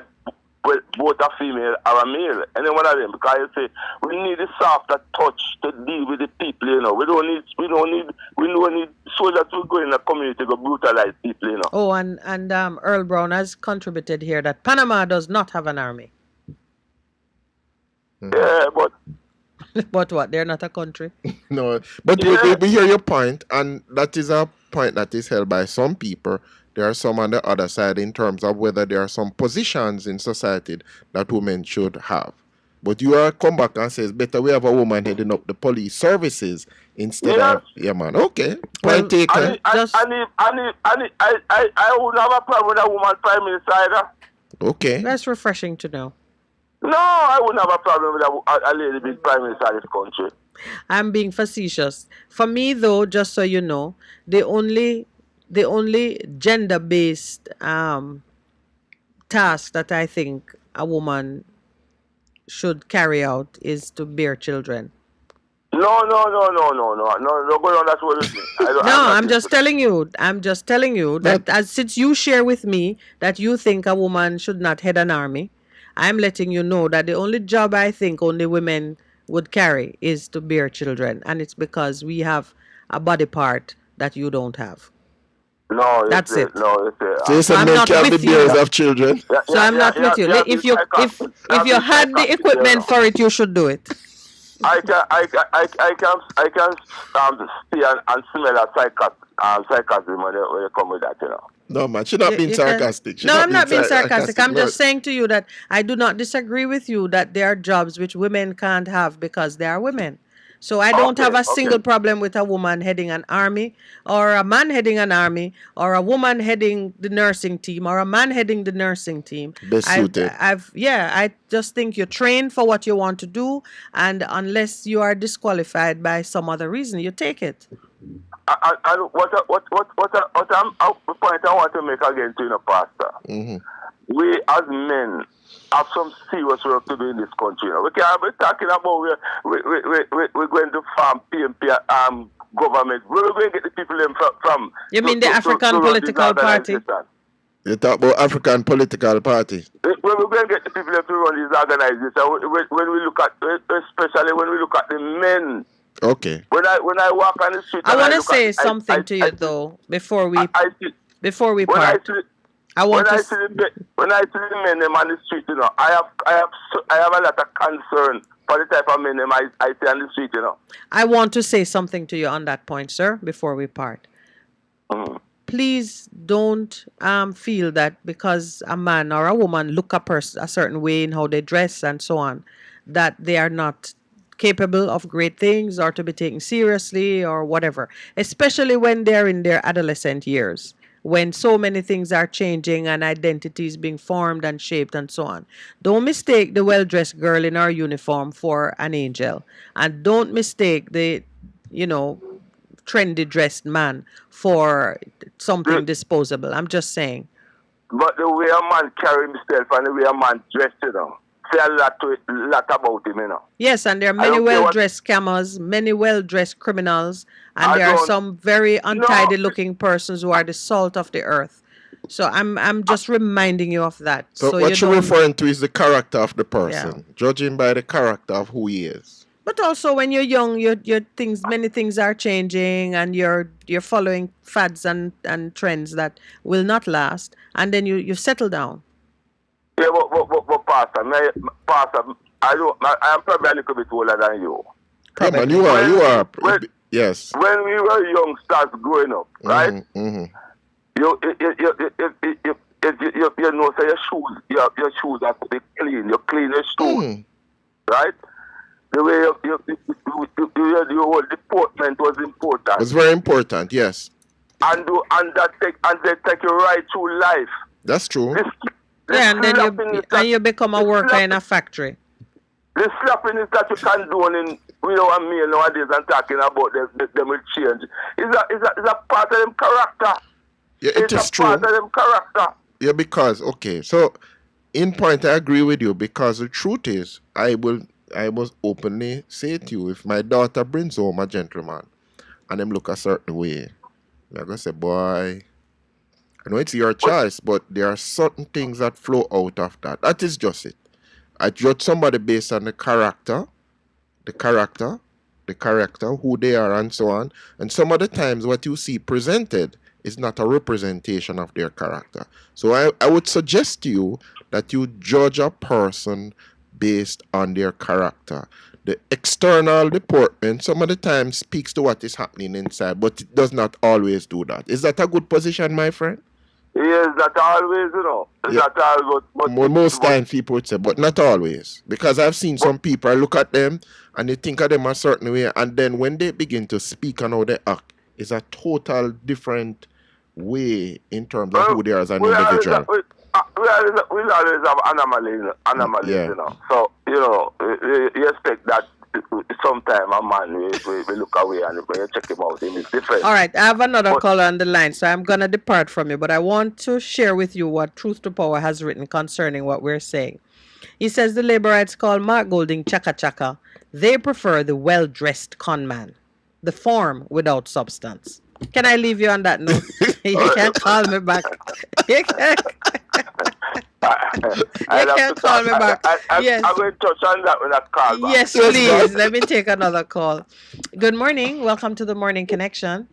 both a female or a male. And then one of them, because you say we need a softer touch to deal with the people, you know. We don't need soldiers to go in the community to brutalize people, you know. Oh, and Earl Brown has contributed here that Panama does not have an army. Yeah, but but what? They're not a country. No, but we hear your point, and that is a point that is held by some people. There are some on the other side in terms of whether there are some positions in society that women should have. But you are come back and says better we have a woman heading up the police services instead of man. Okay, point taken. I wouldn't have a problem with a woman prime minister either. Okay, that's refreshing to know. No, I wouldn't have a problem with a lady being prime minister of this country. I'm being facetious. For me, though, just so you know, the only gender-based task that I think a woman should carry out is to bear children. No, go on, that's what it is. I'm just telling you that since you share with me that you think a woman should not head an army, I'm letting you know that the only job I think only women would carry is to bear children, and it's because we have a body part that you don't have. No, that's it. No, so I'm not with you. Of children. So I'm not with you. If you had the equipment for it, you should do it. I can see and smell a sarcasm when you come with that, you know. No, man, she's not being sarcastic. I'm not being sarcastic. I'm just saying to you that I do not disagree with you that there are jobs which women can't have because they are women. So I don't have a single problem with a woman heading an army, or a man heading an army, or a woman heading the nursing team, or a man heading the nursing team. Best suited. I just think you're trained for what you want to do, and unless you are disqualified by some other reason, you take it. And what the point I want to make again to you, Pastor. Mm-hmm. We as men have some serious work to do in this country. You know. We can't be talking about we're going to farm PMP government. Where are we going to get the people from? You mean the African Political Party? You talk about African Political Party. Where are we going to get the people to run these organizations? When we look at, especially when we look at the men. Okay. When I walk on the street, I want to say something to you though before we part. I want when to I see the men them on the street, you know, I have a lot of concern for the type of men them I see on the street, you know. I want to say something to you on that point, sir, before we part. Please don't feel that because a man or a woman look a certain way in how they dress and so on, that they are not capable of great things or to be taken seriously or whatever, especially when they're in their adolescent years, when so many things are changing and identities being formed and shaped and so on. Don't mistake the well-dressed girl in our uniform for an angel, and don't mistake the, trendy dressed man for something disposable. I'm just saying. But the way a man carry himself and the way a man dressed, you know, say a lot about him, you know. Yes, and there are many well-dressed scammers, many well-dressed criminals, and there are some very untidy-looking persons who are the salt of the earth. So I'm just reminding you of that. So what you're referring to is the character of the person, judging by the character of who he is. But also, when you're young, many things are changing, and you're following fads and trends that will not last, and then you settle down. Yeah, but Pastor, I am probably a little bit older than you. Come on, you are. Yes. When we were youngsters growing up, right? Mm-hmm. You know, say your shoes have to be clean. You clean your shoes, right? The way your whole deportment was important. It was very important, yes. And they take you right through life. That's true. And then you become a worker in a factory. The slappiness that you can do in our meal nowadays and talking about them will change. Is a part of them character. Yeah, it is true. Part of them character. Yeah, because so in point I agree with you, because the truth is I must openly say to you, if my daughter brings home a gentleman and them look a certain way, I'm gonna say, boy, I know it's your choice, but there are certain things that flow out of that. That is just it. I judge somebody based on the character, who they are, and so on. And some of the times what you see presented is not a representation of their character. So I would suggest to you that you judge a person based on their character. The external deportment some of the time speaks to what is happening inside, but it does not always do that. Is that a good position, my friend? Yes, that always, Not always. But most times people would say, but not always. Because I've seen some people, I look at them and they think of them a certain way, and then when they begin to speak and how they act, it's a total different way in terms of who they are as an individual. We always have anomalies, So, you expect that sometime a man we look away and when you check him out, it's different. All right, I have another caller on the line, so I'm going to depart from you, but I want to share with you what Truth to Power has written concerning what we're saying. He says the laborites call Mark Golding chaka chaka. They prefer the well-dressed con man, the form without substance. Can I leave you on that note? You can't call me back. You can't call me back. Yes. I'm going to touch on that when I call back. Yes, please. Let me take another call. Good morning. Welcome to the Morning Connection.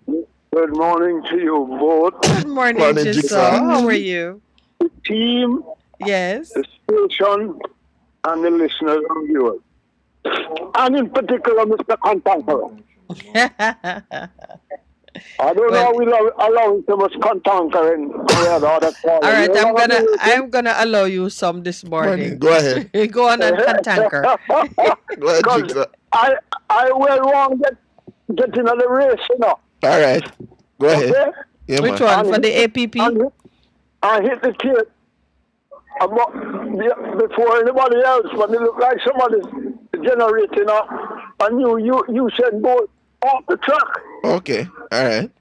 Good morning to you both. Good morning, Jigsaw. How are you? The team. Yes. The station and the listeners and viewers. And in particular, Mr. Contanker. I don't know we'll allow so much contankering. All right, I'm gonna allow you some this morning. Go ahead. Go on and contanker. Go ahead, Jigsaw. I will want get into the race, All right. Go ahead. Okay? Yeah, which one? For the APP? I hit the kid before anybody else, but it looked like somebody generating a new Usain Bolt off the truck. Okay, all right.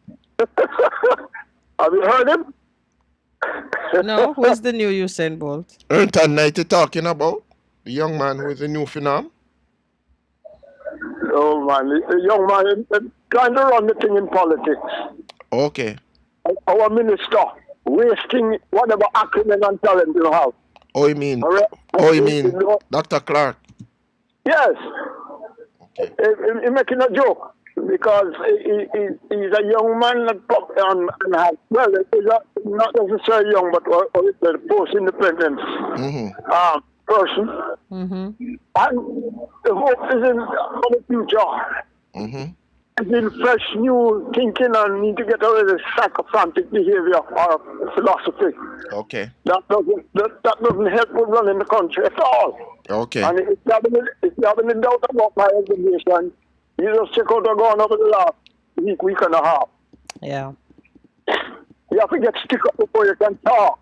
Have you heard him? No, who's the new Usain Bolt? Ernton Knight, you talking about? The young man who is a new phenom? Oh, man, the young man trying to run the thing in politics. Okay. Our minister wasting whatever acumen and talent you have. Oh, you mean Dr. Clark? Yes. Okay. He's making a joke. because he's a young man and has, well, he's not necessarily young, but a post-independence person. And the hope is in the future. It's in fresh, new thinking and need to get away with sycophantic behavior or philosophy. Okay. That doesn't help with running the country at all. Okay. And if you have any doubt about my observation, you just check out the gun over the last week and a half. Yeah. You have to get stick up before you can talk.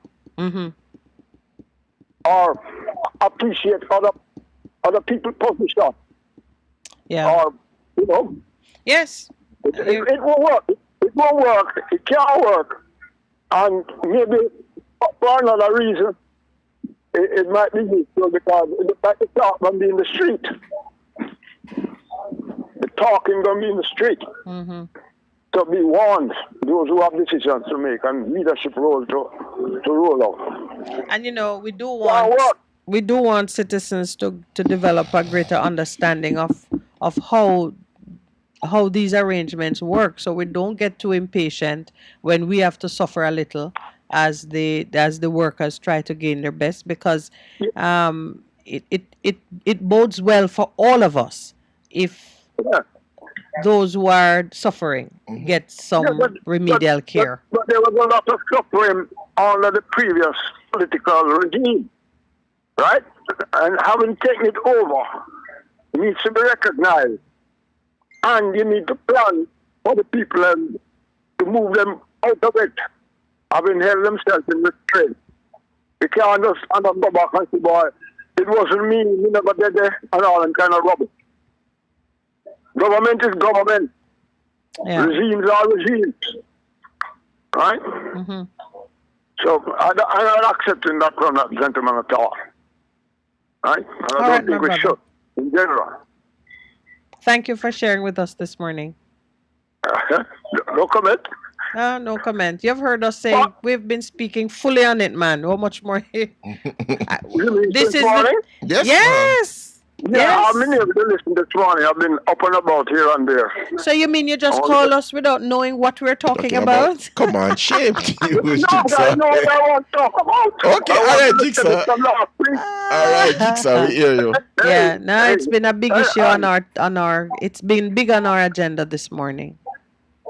Or appreciate other people's position. Yeah. Or, you know. Yes. It won't work. It won't work. It can't work. And maybe for another reason, it might be useful because it might be talk going to be in the street. The talking going to be in the street. To be warned, those who have decisions to make and leadership role to roll out. And you know, we do want citizens to develop a greater understanding of how these arrangements work, so we don't get too impatient when we have to suffer a little as the workers try to gain their best, because it bodes well for all of us if those who are suffering get some remedial care. But there was a lot of suffering under the previous political regime, right? And having taken it over, it needs to be recognized. And you need to plan for the people and to move them out of it, having held themselves in restraint. You can't just go back and say, boy, it wasn't me never did it, and all that kind of rubbish. Government is government. Yeah. Regimes are regimes. Right? So I'm not accepting that from that gentleman at all. Right? And I don't think we should, in general. Thank you for sharing with us this morning. No comment. No comment. You've heard us say we've been speaking fully on it, man. How much more? This is morning? Yes. Yeah, I've been able to listen this morning. I've been up and about here and there. So you mean you just call us without knowing what we're talking about? Come on, shame to you, No, Jigsaw. I know what I want to talk about. Okay, all right, Jigsaw. All right, Jigsaw, we hear you. Yeah, no, it's been a big issue on our. It's been big on our agenda this morning.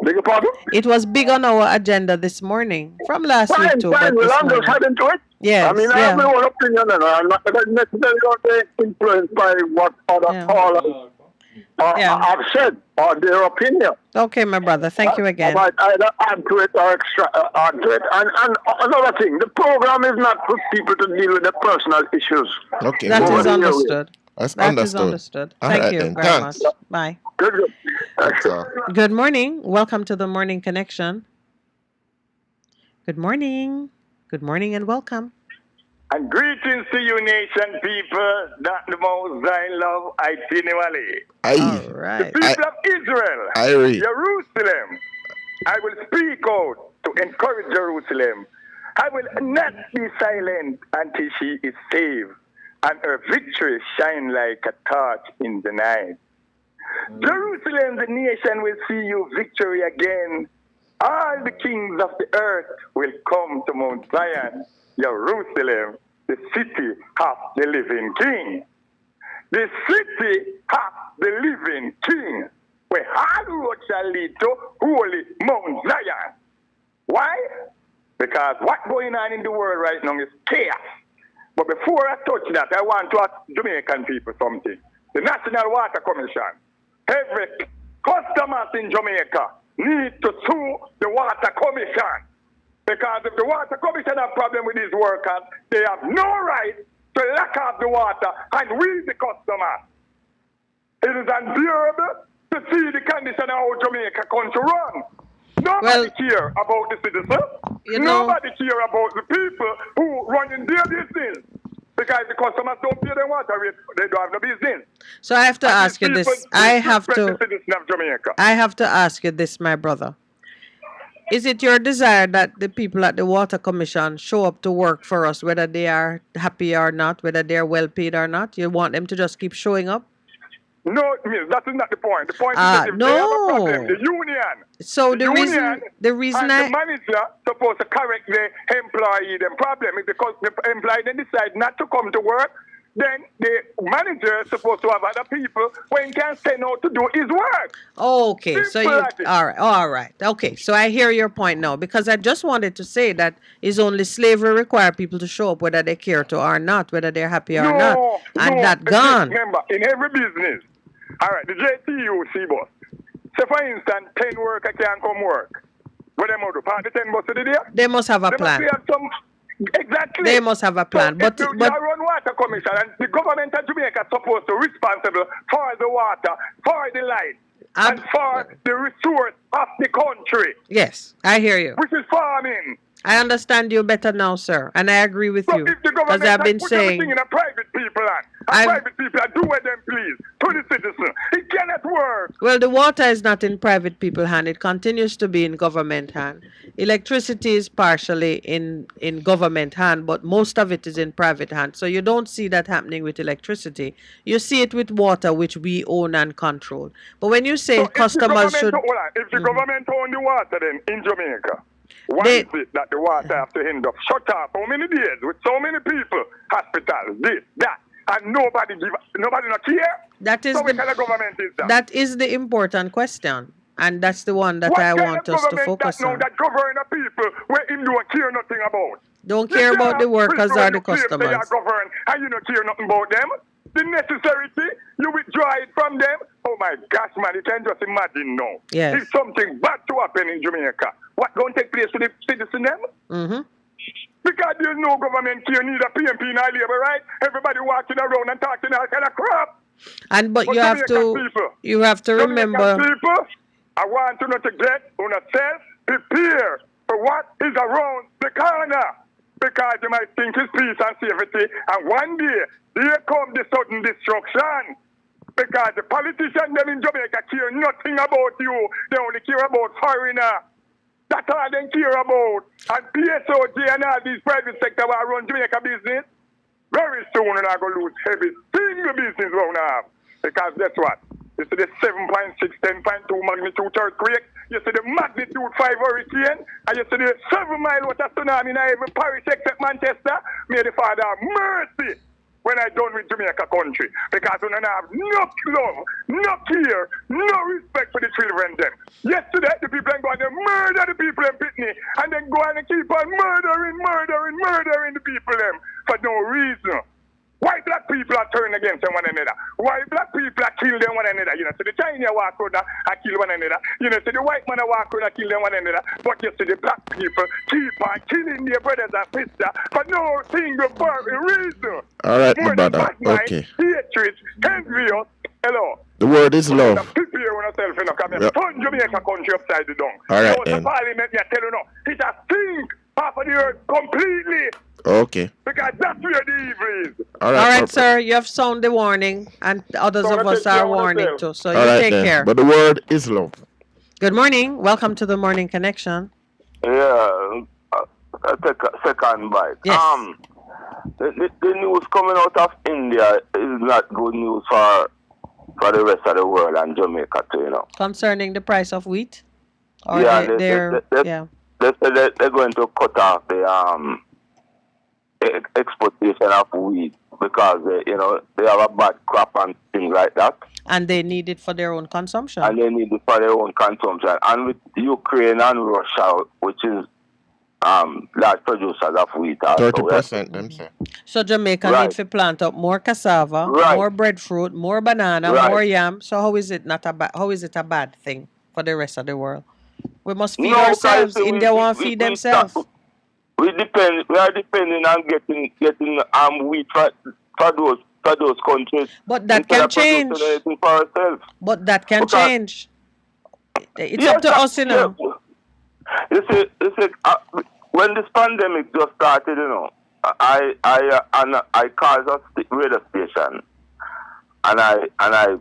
Beg your pardon? It was big on our agenda this morning from last week too. Fine, But this well, I'm just morning. heading to it. Yes, I mean, I have my own opinion, and I'm not necessarily going to be influenced by what other callers have said or their opinion. Okay, my brother. Thank you again. I might either add to it or add to it. And another thing, the program is not for people to deal with their personal issues. Okay. That is understood. That's That is understood. understood. All Thank right you then. very Thanks. much. Bye. Good. Good morning. Welcome to the Morning Connection. Good morning. Good morning and welcome. And greetings to you, nation people, that the most I love, I continually. All right. The people of Israel, Jerusalem, I will speak out to encourage Jerusalem. I will not be silent until she is saved, and her victory shine like a torch in the night. Jerusalem, the nation will see you victory again. All the kings of the earth will come to Mount Zion, Jerusalem, the city of the living king. The city of the living king, where all roads shall lead to holy Mount Zion. Why? Because what's going on in the world right now is chaos. But before I touch that, I want to ask Jamaican people something. The National Water Commission, every customers in Jamaica need to sue the Water Commission. Because if the Water Commission have problem with these workers, they have no right to lock off the water and we the customers. It is unbearable to see the condition of how Jamaica country run. Nobody care about the citizens. Nobody care about the people who run in their business. Because the customers don't pay their water rate, they don't have no business. So I have to ask you this. I have The to citizens of Jamaica. ask you this, my brother. Is it your desire that the people at the Water Commission show up to work for us, whether they are happy or not, whether they are well paid or not? You want them to just keep showing up? No, miss, that is not the point. The point is that if they have a problem, the union. So the reason and the manager supposed to correct the employee them problem is because the employee then decide not to come to work. Then the manager is supposed to have other people when he can send out to do his work. Okay, so you all right. Okay, so I hear your point now because I just wanted to say that is only slavery require people to show up whether they care to or not, whether they're happy or not, and that gone. Remember, in every business, all right, the JTU bus. So for instance, 10 workers can come work. What they do? Part the 10 bus to the day? They must have a plan. Must have some. Exactly. They must have a plan. So but you run water commission and the government of Jamaica is supposed to be responsible for the water, for the light, and for the resource of the country. Yes, I hear you. Which is farming. I understand you better now, sir, and I agree with you. If the government I've been put saying everything in a private people hand, and private people do what them please to the citizen, it cannot work. Well, the water is not in private people hand. It continues to be in government hand. Electricity is partially in government hand, but most of it is in private hand. So you don't see that happening with electricity. You see it with water, which we own and control. But when you say customers should... If the government own the water then in Jamaica, why is it that the water have to end up shut off how many days with so many people, hospitals, this, that, and nobody not care? That is so what kind of government is that? That is the important question, and that's the one that I want us to focus on. That govern the people where him don't care nothing about? Don't care about the workers or the customers. They are governed and you don't care nothing about them. The necessity, you withdraw it from them. Oh my gosh, man, you can just imagine now. Yes. If something bad to happen in Jamaica, what going to take place to the citizens them? Mm-hmm. Because there's no government care, neither PMP nor labor, right? Everybody walking around and talking all kind of crap. But you have to remember. People, I want you to get on yourself prepare for what is around the corner. Because you might think it's peace and safety, and one day here come the sudden destruction. Because the politicians them in Jamaica care nothing about you. They only care about foreigner. That's all they care about. And PSOJ and all these private sector will run Jamaica business. Very soon we're going to lose every single business we're going to have. Because guess what? You see the 7.6, 10.2 magnitude earthquake. You see the magnitude 5 hurricane. And you see the 7 mile water tsunami in every parish except Manchester. May the Father have mercy when I done with Jamaica country. Because we don't have no love, no care, no respect for the children them. Yesterday, the people go and they murder the people in Pitney. And then go and keep on murdering the people them for no reason. Why black people are turning against one another? Why black people are killing them one another? You know, so the Chinese walk out and kill one another. You know, so the white man walk out and kill them one another. But you see the black people keep on killing their brothers and sisters for no single reason. All right, my brother. Okay. Hatred, envious. Hello. The word is love. Prepare yourself, you know, come here. Turn Jamaica country upside down. All right, so the parliament, I tell you now, it has sink half of the earth completely. Okay. Because that's where the evil is. All right, sir. You have sounded the warning, and others of us are warning too. So you take care. But the word is love. Good morning. Welcome to the Morning Connection. Yeah, take a second bite. Yes. The news coming out of India is not good news for the rest of the world and Jamaica too, you know. Concerning the price of wheat? Or yeah, they're going to cut off the exportation of wheat because they have a bad crop and things like that. And they need it for their own consumption. And with Ukraine and Russia, which is large producers of wheat. 30% them say. So Jamaica needs to plant up more cassava, more breadfruit, more banana, more yam. So how is it a bad thing for the rest of the world? We must feed ourselves. India won't feed themselves. We are depending on getting wheat for those countries. But that can change. But that can change. It's up to us, you know. You see, when this pandemic just started, you know, I called a radio station, and I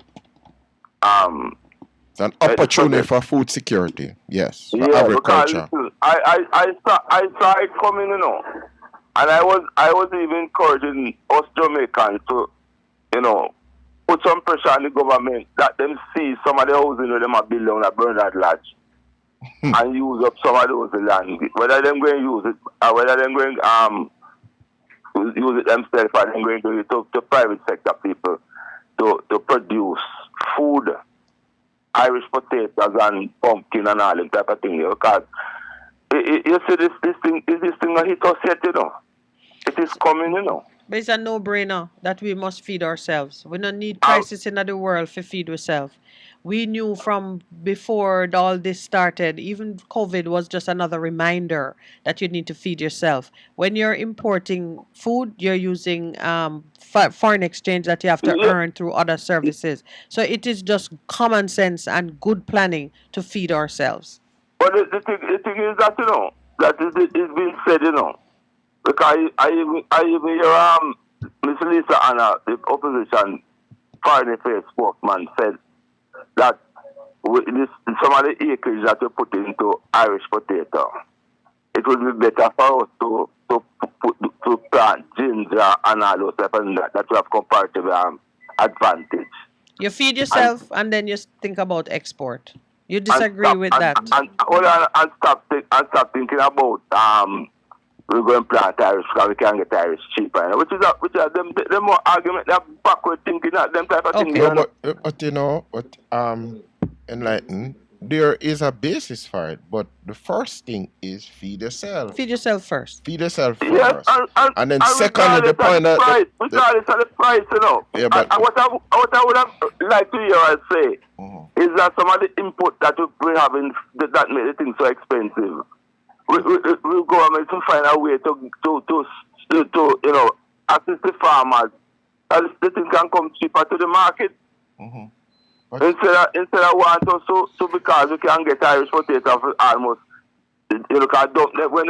it's an opportunity for food security, yes, for agriculture. I saw it coming, you know, and I was even encouraging us Jamaicans to, you know, put some pressure on the government that them see some of the housing where them are built on a Bernard Lodge and use up some of those land. Whether them going to use it or whether them going use it themselves or them going to use it to private sector people to produce food, Irish potatoes and pumpkin and all that type of thing. Because you see this thing a hit us yet, you know. It is coming, you know. But it's a no-brainer that we must feed ourselves. We don't need crisis in the world to feed ourselves. We knew from before all this started, even COVID was just another reminder that you need to feed yourself. When you're importing food, you're using foreign exchange that you have to earn through other services. So it is just common sense and good planning to feed ourselves. But the thing is that, you know, that it's been said, you know, because I even hear Miss Lisa Anna, the opposition foreign affairs spokesman, said that some of the acreage that we put into Irish potato, it would be better for us to plant ginger and all those type of things that we have comparative advantage. You feed yourself and then you think about export. You disagree with that? And stop thinking about we're going to plant Irish because we can get Irish cheaper. Which is them more argument, they're backward thinking, them type of thing. No, but you know, enlighten, there is a basis for it, but the first thing is feed yourself. Feed yourself first. Feed yourself first. Yes, and then secondly, the point that... Regardless of the price, you know. Yeah, but... what I would have liked to hear us say is that some of the input that we have in that make the thing so expensive, we government to find a way to you know, assist the farmers, and the thing can come cheaper to the market. Instead of want us to because we can get Irish potato for almost, you know, when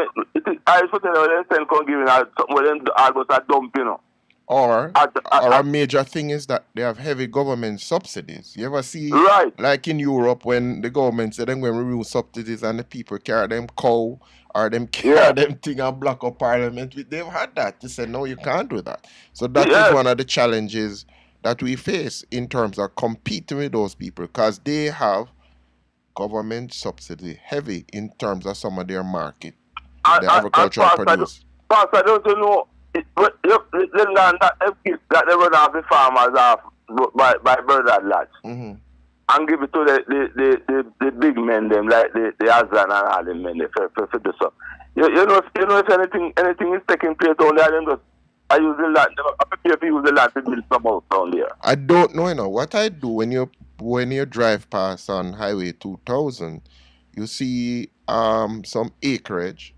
Irish potato when they come giving out something when they almost a dump, you know. Or a major thing is that they have heavy government subsidies. You ever see, like in Europe, when the government said they're going to remove subsidies and the people carry them cow or them carry them thing and block up parliament, they've had that. They said, no, you can't do that. So that is one of the challenges that we face in terms of competing with those people because they have government subsidy heavy in terms of some of their market, the agricultural produce. Pastor, don't you know? The land that they run off the farmers off by Bernard Lodge and give it to the big men them like the Azan and all them men for do so. You know if anything is taking place down there, them just I use the land. I prepare to use the land to build some house down there. I don't know, you know what I do when you drive past on Highway 2000, you see some acreage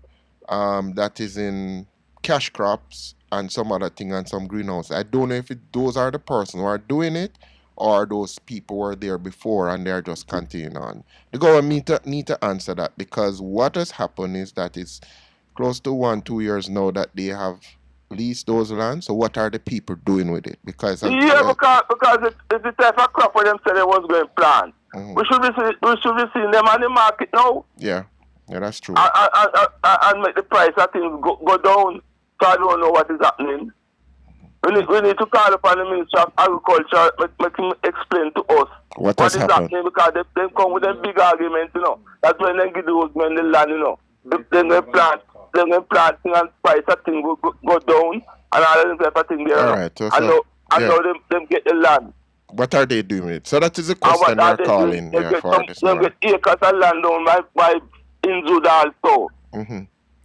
that is in cash crops and some other thing and some greenhouse. I don't know if those are the person who are doing it or those people were there before and they're just continuing on. The government need to answer that because what has happened is that it's close to 1-2 years now that they have leased those lands. So what are the people doing with it? Because because it's the type of crop where them said they was going to plant. We should be seeing them on the market now. Yeah, that's true. And make the price of things go down. So I don't know what is happening. We need to call upon the Ministry of Agriculture, make him explain to us what is happening because they come with a big argument, you know. That's when they give those men the land, you know. Then they plant thing and price of thing go down and all of them type of thing there. All right. So, I know them get the land. What are they doing with it? So that is the question we're calling for this morning. They get acres of land down by Inzud also.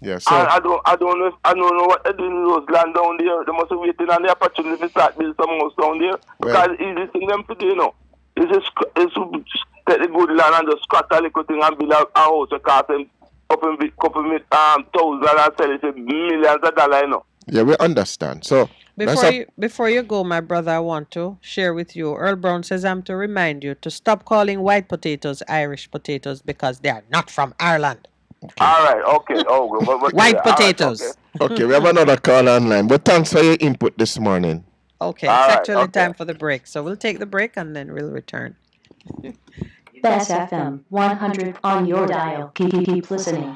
Yeah, so I don't know what they're doing with those land down there. They must be waiting on the opportunity to start building some house down there. Because it's easy thing them to do, you know. It's just take the good land and just scratch a little thing and build a house that cost them couple thousand and sell it for millions of dollars, you know. Yeah, we understand. So before you go, my brother, I want to share with you. Earl Brown says I'm to remind you to stop calling white potatoes Irish potatoes because they are not from Ireland. Okay. All right, okay. White potatoes. Right, okay, we have another call online, but thanks for your input this morning. Okay, it's actually time for the break. So we'll take the break and then we'll return. Best FM 100 on your dial. Keep listening.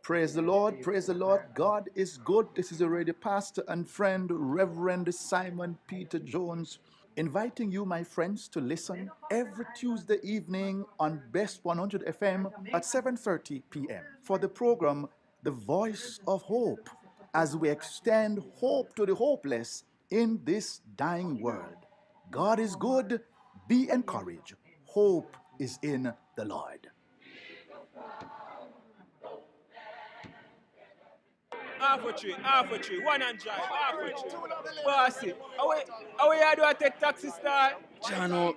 Praise the Lord, praise the Lord. God is good. This is already pastor and friend, Reverend Simon Peter Jones, inviting you, my friends, to listen every Tuesday evening on Best 100 FM at 7:30 p.m. for the program The Voice of Hope, as we extend hope to the hopeless in this dying world. God is good. Be encouraged. Hope is in the Lord. Half a tree, one and drive, half a tree. Bossy, how you do I take taxi star? Jano,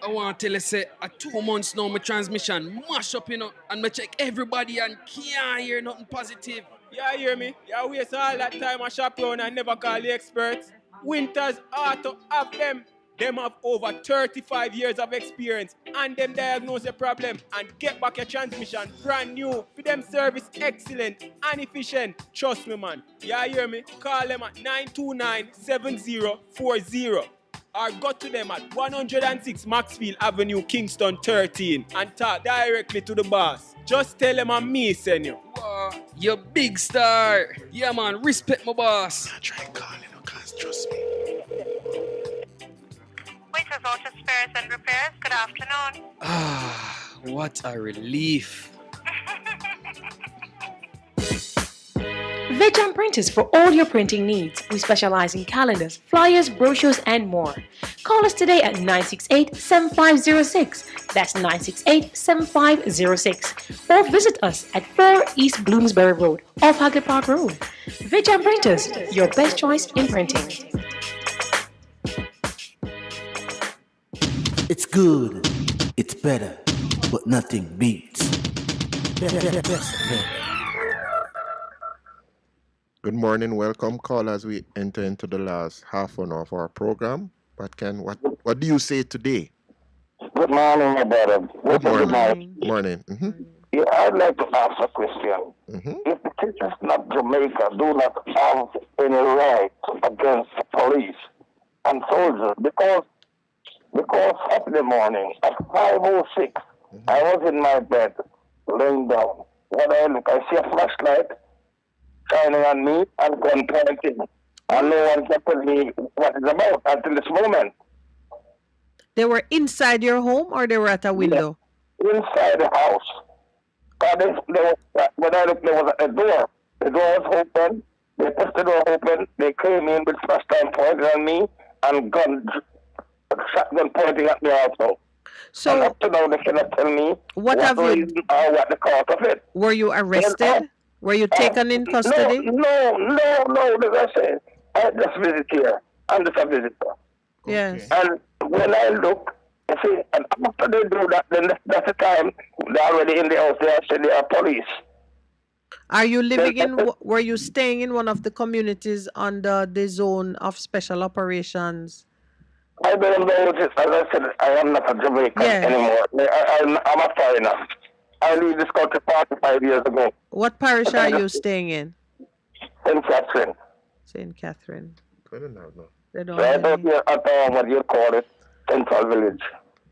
I want to tell you, say, 2 months now, my transmission mash up, and I check everybody and can't hear nothing positive. You hear me? You waste all that time I shop around and never call the experts. Winters Auto have them. Them have over 35 years of experience and them diagnose the problem and get back your transmission brand new. For them service excellent and efficient. Trust me, man. You hear me? Call them at 929-7040 or go to them at 106 Maxfield Avenue, Kingston 13 and talk directly to the boss. Just tell them I'm me, send you. Wow, you big star. Yeah, man, respect my boss. I try calling you, cause trust me. Waiters Auto Spares and Repairs, good afternoon. Ah, what a relief. Vegam Printers for all your printing needs. We specialize in calendars, flyers, brochures, and more. Call us today at 968-7506. That's 968-7506. Or visit us at 4 East Bloomsbury Road, off Hagley Park Road. Vegam Printers, your best choice in printing. It's good, it's better, but nothing beats. Good morning, welcome. Call as we enter into the last half an hour of our program. But Ken, what do you say today? Good morning, my brother. Good morning. Morning. Mm-hmm. Yeah, I'd like to ask a question. Mm-hmm. If the citizens of Jamaica do not have any right against the police and soldiers, because Saturday morning at 5:06, I was in my bed, laying down. When I look, I see a flashlight shining on me and gun pointing. And no one can tell me what it's about until this moment. They were inside your home or they were at a window? Inside the house. When I looked, there was a door. The door was open. They pushed the door open. They came in with flashlight pointing on me and shotgun pointing at me also. So, and up to now, they cannot tell me what the reason or what the cause of it. Were you arrested? Were you taken in custody? No, as I said, I just visit here. I'm just a visitor. Yes. And when I look, you see, and after they do that, then that's the time they're already in the house. They said they are police. Are you were you staying in one of the communities under the zone of special operations? I don't know what it is. As I said, I am not a Jamaican anymore. I'm a foreigner. I leave this country 45 years ago. What parish are you staying in? St. Catherine. St. Catherine. I don't know. They don't I don't know what you call it, Central Village.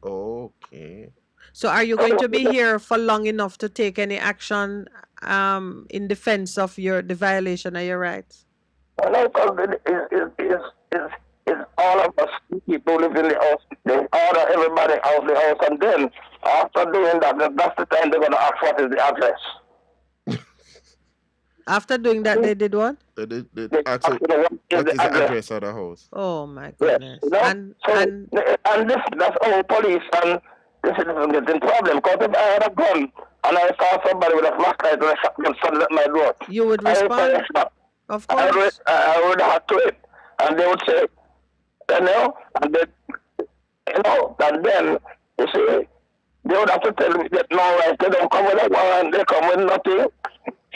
Okay. So are you going to be here for long enough to take any action in defense of the violation of your rights? No, because it's all of us people who live in the house. They order everybody out the house, and then after doing that, that's the time they're going to ask what is the address. After doing that, they did what? They asked what is the address of the house. Oh my goodness! Yes. And that's all police and the citizens getting problem. Because if I had a gun and I saw somebody with a flashlight and a shotgun standing at my door, you would respond. Of course, I would have to it, and they would say, and then you see, they would have to tell me that no, right, they don't come with a warrant, they come with nothing.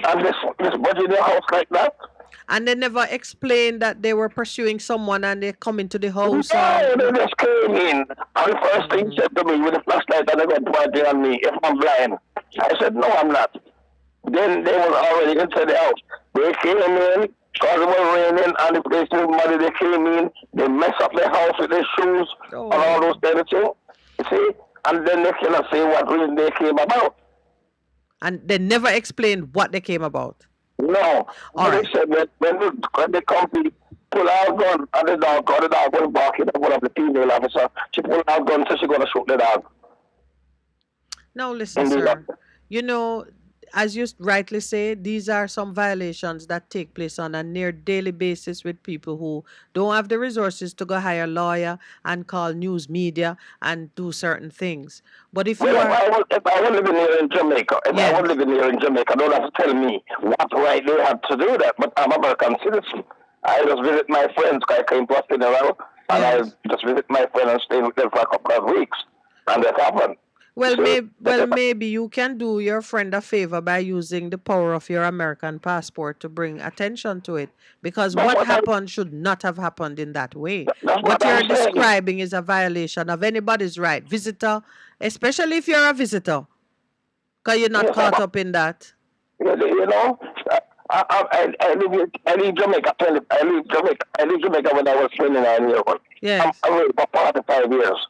And this budget in the house like that. And they never explained that they were pursuing someone and they come into the house. No, they just came in. And the first thing he said to me with a flashlight and they got pointing on me if I'm blind. I said, no, I'm not. Then they were already into the house. They came in, because it was raining, and if they still money, they came in, they mess up the house with their shoes and all those kind of things. You see? And then they cannot say what reason they came about. And they never explained what they came about. No. All right. They said that when they come to pull out gun and the dog was barking at one of the female officer. She pulled out gun, so she gonna shoot the dog. Now listen, sir. You know, as you rightly say, these are some violations that take place on a near daily basis with people who don't have the resources to go hire a lawyer and call news media and do certain things. But if you are... If I was living here in Jamaica, don't have to tell me what right they have to do that. But I'm an American citizen. I just visit my friends. I came to a funeral, and I just visit my friend and stay with them for a couple of weeks. And that happened. Well, maybe you can do your friend a favor by using the power of your American passport to bring attention to it. Because what happened should not have happened in that way. What you're describing is a violation of anybody's right. Visitor, especially if you're a visitor. Because you're not caught up in that. You know, I live Jamaica. I live Jamaica when I was 29 years old. Yes. I lived for 45 years.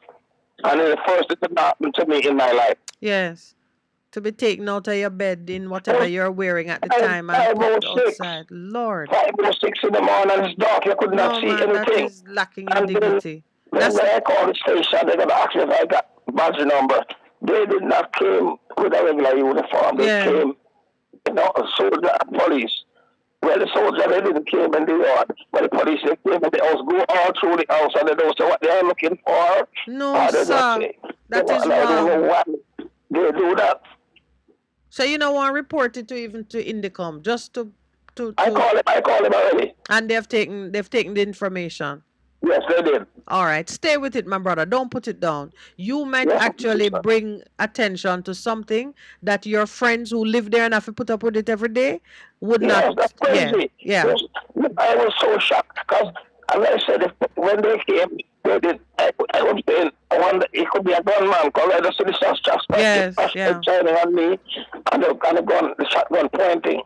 And it's the first thing that happened to me in my life. Yes. To be taken out of your bed in whatever you're wearing at the time and put outside. Lord. 5:06 in the morning, it's dark, you could not see anything. That is lacking in dignity. When I called the station, they got to ask me if I got badge number. They did not came with a regular uniform. They came, a soldier and police. Well, the soldier, they didn't came in the yard. But the police, they came in the house, go all through the house, and they don't say what they are looking for. No, sir. That is wrong. I don't know why they do that. So you don't want to report it to Indicom, just to I call him already. And they've taken the information. Yes, they did. All right, stay with it, my brother. Don't put it down. You might actually bring attention to something that your friends who live there and have to put up with it every day would not. That's crazy. Yeah. I was so shocked because, as I said, when they came, they did. I was saying, I wonder it could be a gunman because I just see the suspect shining on me and the shotgun pointing.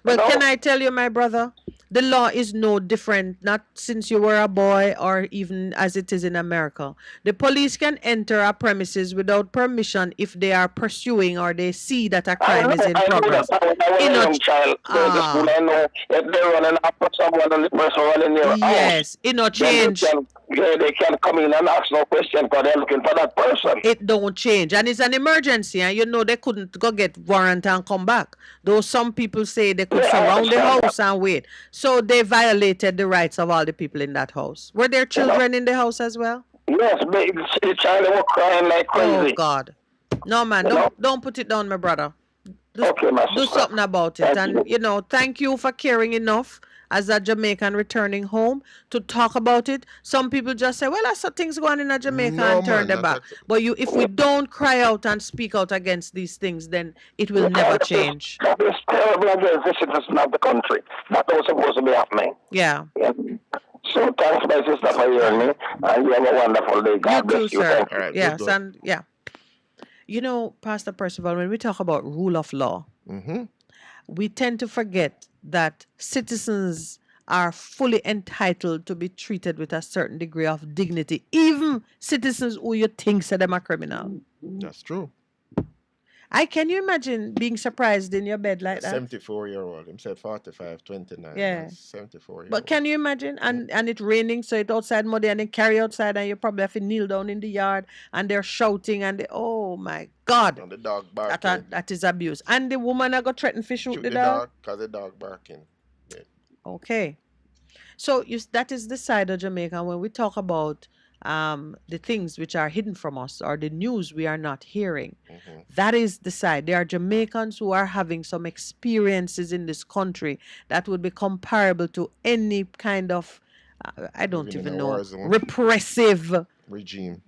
Well, can I tell you, my brother? The law is no different, not since you were a boy or even as it is in America. The police can enter a premises without permission if they are pursuing or they see that a crime is in progress. Yes, it not change. They can come in and ask no question because they're looking for that person. It don't change. And it's an emergency. And you know they couldn't go get warrant and come back. Though some people say they could surround the house and wait. So they violated the rights of all the people in that house. Were there children in the house as well? Yes, the child was crying like crazy. Oh, God. No, man. Don't put it down, my brother. Do something about it. Thank you for caring enough as a Jamaican returning home to talk about it. Some people just say, well, I saw things going in Jamaica and turn them back. But if we don't cry out and speak out against these things, then it will never change. That is terrible against the citizens of the country. That was supposed to be happening. Yeah. So thanks, my sister, for hearing me. And you have a wonderful day. God bless you. Sir. Right, yes, and you know, Pastor Percival, when we talk about rule of law, we tend to forget that citizens are fully entitled to be treated with a certain degree of dignity, even citizens who you think say them a criminal. That's true. Can you imagine being surprised in your bed like that? 74-year-old. Him said 45, 29. Yeah. 74 But can you imagine? And it's raining, so it's outside muddy, and they carry outside, and you probably have to kneel down in the yard, and they're shouting, and oh my God. And the dog barking. That is abuse. And the woman I got threatened to shoot the dog. Because the dog barking. Yeah. Okay. So that is the side of Jamaica when we talk about the things which are hidden from us or the news we are not hearing. That is the side. There are Jamaicans who are having some experiences in this country that would be comparable to any kind of, I don't even know, repressive regime.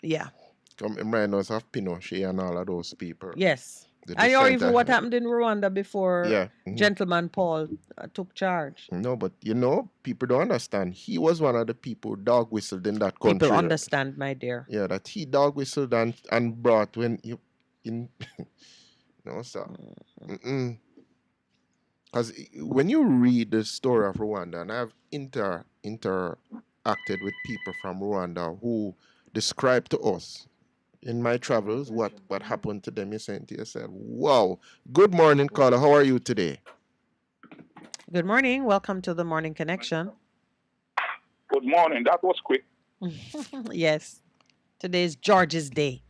Yeah. Come right now, have Pinochet and all of those people. Yes. Or even what happened in Rwanda before Gentleman Paul took charge. No, but people don't understand. He was one of the people who dog whistled in that country. People understand, my dear. Yeah, that he dog whistled and brought when you in. No, sir. Because when you read the story of Rwanda, and I've interacted with people from Rwanda who describe to us, in my travels, what happened to them, you saying to yourself, wow. Good morning, caller. How are you today? Good morning. Welcome to the Morning Connection. Good morning. That was quick. Yes. Today is George's Day.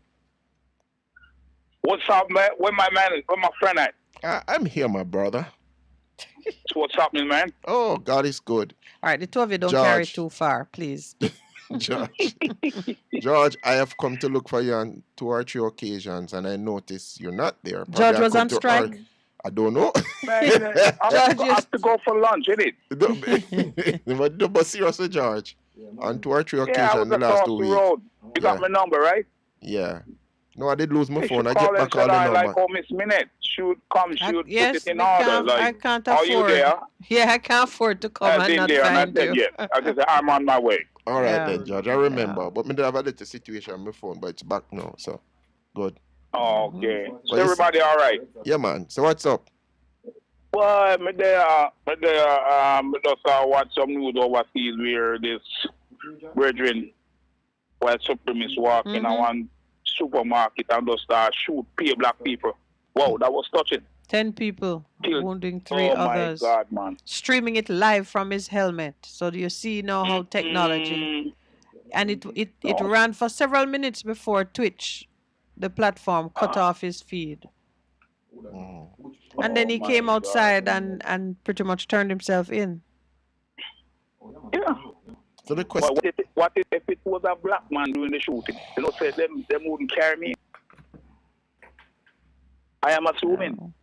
What's up, man? Where my friend at? I'm here, my brother. So what's happening, man? Oh, God is good. All right, the two of you don't carry it too far, please. George, I have come to look for you on 2 or 3 occasions, and I noticed you're not there. Probably George I was come on to strike. I don't know. Man, I have to go for lunch, innit? But seriously, George, on 2 or 3 Yeah, I occasions was the last across 2 the weeks. road. You got my number, right? Yeah. No, I did lose my You phone. should I call get and back all say, the I number. like how Miss Minute should come, should put Yes, it in I order. can't, Like, I can't are afford. you there? Yeah, I can't afford to come I've and been not there and I find said you. yes. I just said, I'm on my way. All right Yeah. then, George. I remember. But me did have a little situation on my phone, but it's back now. So, good. Okay. So But it's- everybody all right? Yeah, man. So what's up? Well, me just watch some news overseas where this brethren, white supremacists walk in one supermarket and just shoot black people. Wow, that was touching. 10 people wounding 3 Oh others. my God, man. Streaming it live from his helmet. So do you see now how technology, and it ran for several minutes before Twitch, the platform, cut off his feed. And then he came outside and pretty much turned himself in. Yeah. So the But question. what if it was a black man doing the shooting? You know, say them wouldn't carry me. I am assuming.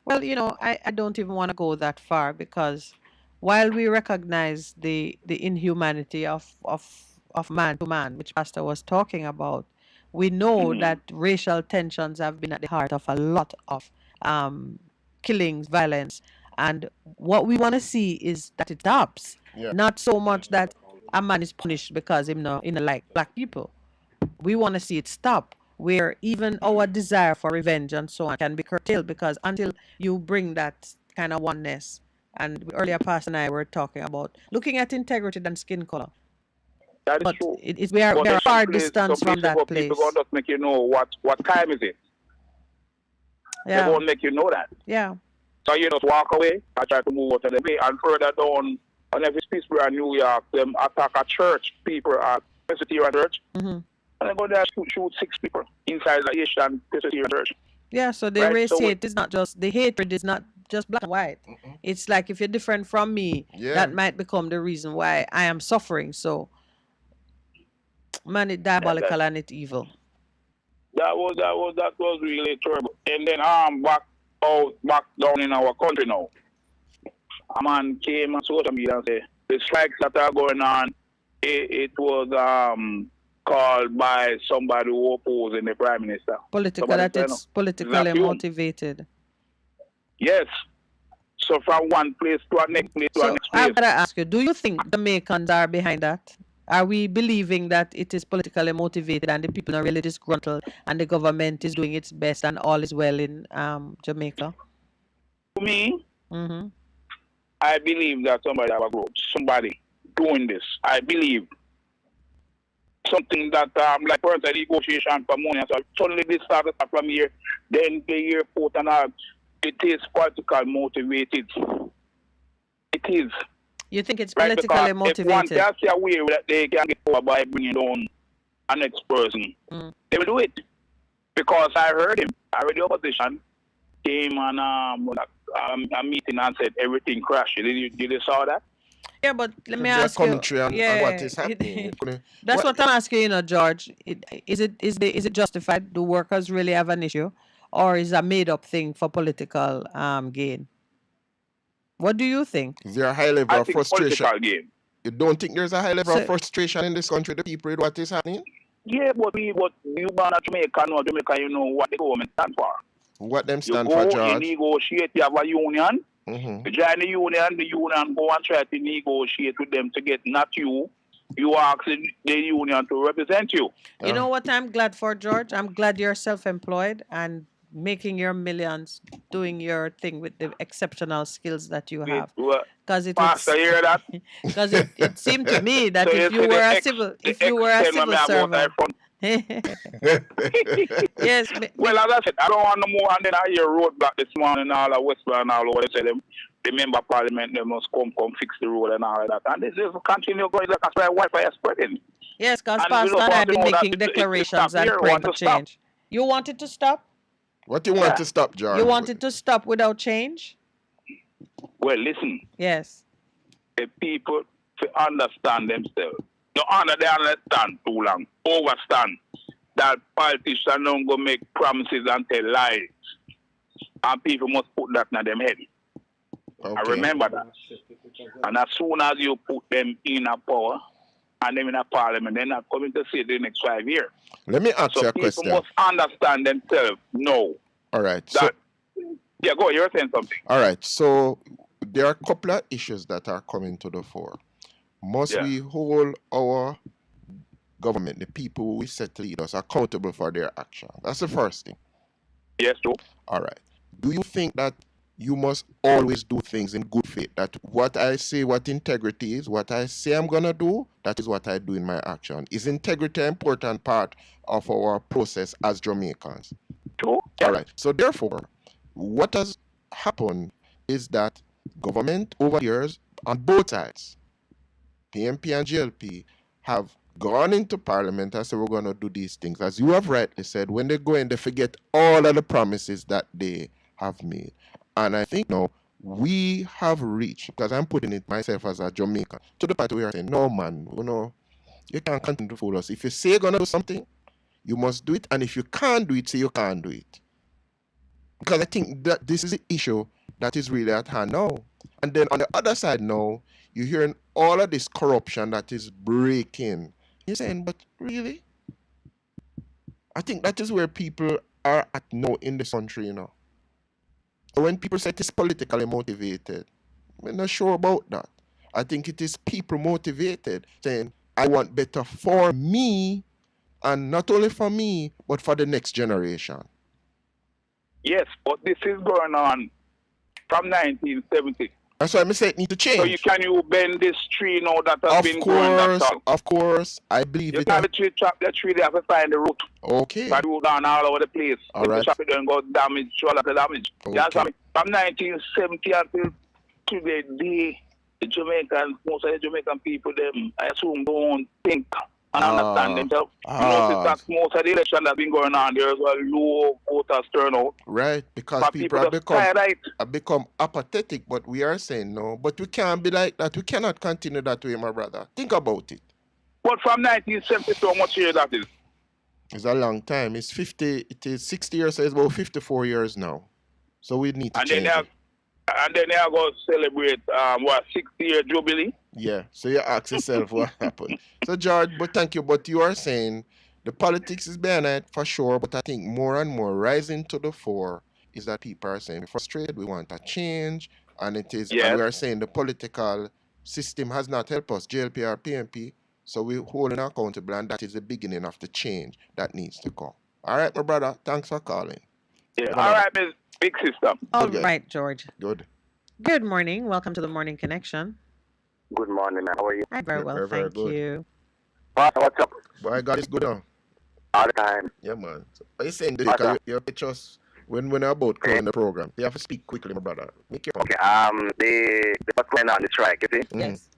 Well, you know, I don't even want to go that far because while we recognize the inhumanity of man to man, which Pastor was talking about, we know that racial tensions have been at the heart of a lot of killings, violence, and what we want to see is that it stops. Yeah. Not so much that a man is punished because him no like black people. We want to see it stop, where even our desire for revenge and so on can be curtailed, because until you bring that kind of oneness, and earlier Pastor and I were talking about looking at integrity than skin color. That is But true. we are But far some place- distance some from places that where place. People gonna just make you know what time is it. Yeah. They gonna make you know that. Yeah. So you just walk away. I try to move out of the way. And further down, on every Pittsburgh and New York, them attack a church. People at Presbyterian Church. Mhm. And they go there and shoot 6 people inside the Asian Presbyterian Church. Yeah, so the Right, race so hate is not just, the hatred is not just black and white. It's like if you're different from me, Yeah. that might become the reason why I am suffering. So, man, it's diabolical and it's evil. That was really terrible. And then back down in our country now. A man came on social media and said the strikes that are going on, it was called by somebody who opposing the prime minister. Political, Somebody that said, it's "No, politically it's not you." motivated. Yes. So from one place to a next place to a So next I've place. got to ask you, do you think Jamaicans are behind that? Are we believing that it is politically motivated and the people are really disgruntled and the government is doing its best and all is well in Jamaica? To me, Mm-hmm. I believe that somebody have a group, somebody doing this. I believe something that like for instance negotiation for money. So suddenly this started from here, then the airport and all. It is political motivated. It is. You think it's Right, politically because if one motivated? can see a way that they can get over by bringing down a next person, they will do it. Because I heard him, I heard the opposition came on a meeting and said everything crashed. Did you saw that? Yeah, but let me Their ask you. commentary on Yeah, what is happening. that's what I'm asking. You know, George, is it justified? Do workers really have an issue, or is it a made up thing for political gain? What do you think? Is there a high level I of think frustration? political game. You don't think there's a high level So- of frustration in this country, the people, with what is happening? Yeah, but you born in Jamaica, no, Jamaica, you know what the government stand for. What them You stand go, for, you George? negotiate, you have a union. Mm-hmm. You join the union go and try to negotiate with them to get not you. You ask the union to represent you. You know what I'm glad for, George? I'm glad you're self-employed and making your millions, doing your thing with the exceptional skills that you have. Because Pastor, hear that? Because it seemed to me that So if you you say were the a ex- civil, the if you were a ex tell me civil about servant, that front. Yes. Well, as I said, I don't want no more. And then I hear roadblock this morning, all of Westland and all over. They say them, the member of parliament, they must come fix the road and all of that. And this is continue going like that's why Wi-Fi is spreading. Yes, because And Pastor we don't and I have want to been know that making it stop declarations and here. We praying want for to stop. change. You want it to stop? What you want to stop, George? You want it to stop without change? Well, listen. Yes. The people to understand themselves. They understand too long. Overstand that politicians don't go make promises and tell lies. And people must put that in their head. I remember that. And as soon as you put them in a power and them in a parliament, they're not coming to see the next 5 years. Let me ask you a question. People must understand themselves. No. All right. Yeah, go. You're saying something. All right. So there are a couple of issues that are coming to the fore. Must we hold our government, the people we set to lead us, accountable for their action? That's the first thing. Yes, true. All right. Do you think that you must always do things in good faith? That what I say, what integrity is, what I say I'm going to do, that is what I do in my action. Is integrity an important part of our process as Jamaicans? True. All right. So therefore, what has happened is that government over years on both sides, PMP and GLP, have gone into parliament and said we're going to do these things. As you have rightly said, when they go in, they forget all of the promises that they have made. And I think now we have reached, because I'm putting it myself as a Jamaican, to the point where we are saying, no man, you can't continue to fool us. If you say you're going to do something, you must do it. And if you can't do it, say you can't do it. Because I think that this is the issue that is really at hand now. And then on the other side now, you're hearing all of this corruption that is breaking. You're saying, but really? I think that is where people are at now in this country, So when people say it is politically motivated, I'm not sure about that. I think it is people motivated saying, I want better for me, and not only for me, but for the next generation. Yes, but this is going on from 1970. That's why I say it need to change. So you bend this tree now that has been growing? Of course, I believe you it. You can't chop the tree, they have to find the root. Okay. But root down all over the place. All right. The chop it don't go damage, show like the damage. Okay. That's what from 1970 until today, the Jamaicans, most of the Jamaican people, them, I assume, don't think and understand themselves. That most of the election that have been going on, there is a low voters turnout. Right, because but people have become apathetic, but we are saying no. But we can't be like that. We cannot continue that way, my brother. Think about it. But from 1970 how much years that is? It's a long time. It's 60 years, so it's about 54 years now. So we need to change it. And then they are going to celebrate, 60-year jubilee? Yeah, so you ask yourself what happened. So, George, but thank you. But you are saying the politics is behind it for sure, but I think more and more rising to the fore is that people are saying we're frustrated, we want a change, and it is, and we are saying the political system has not helped us, JLP or PMP, so we're holding accountable, and that is the beginning of the change that needs to come. All right, my brother, thanks for calling. Yeah, all right, Miss Big Sister. All right, George. Good. Good morning. Welcome to the Morning Connection. Good morning, man. How are you? I'm very well, very thank you. What's up? Boy, God is good on. All the time. Yeah, man. So, what are you saying, because you pictures when we're about closing the program. You have to speak quickly, my brother. Make your point. Okay, what's going on the strike, you see? Yes.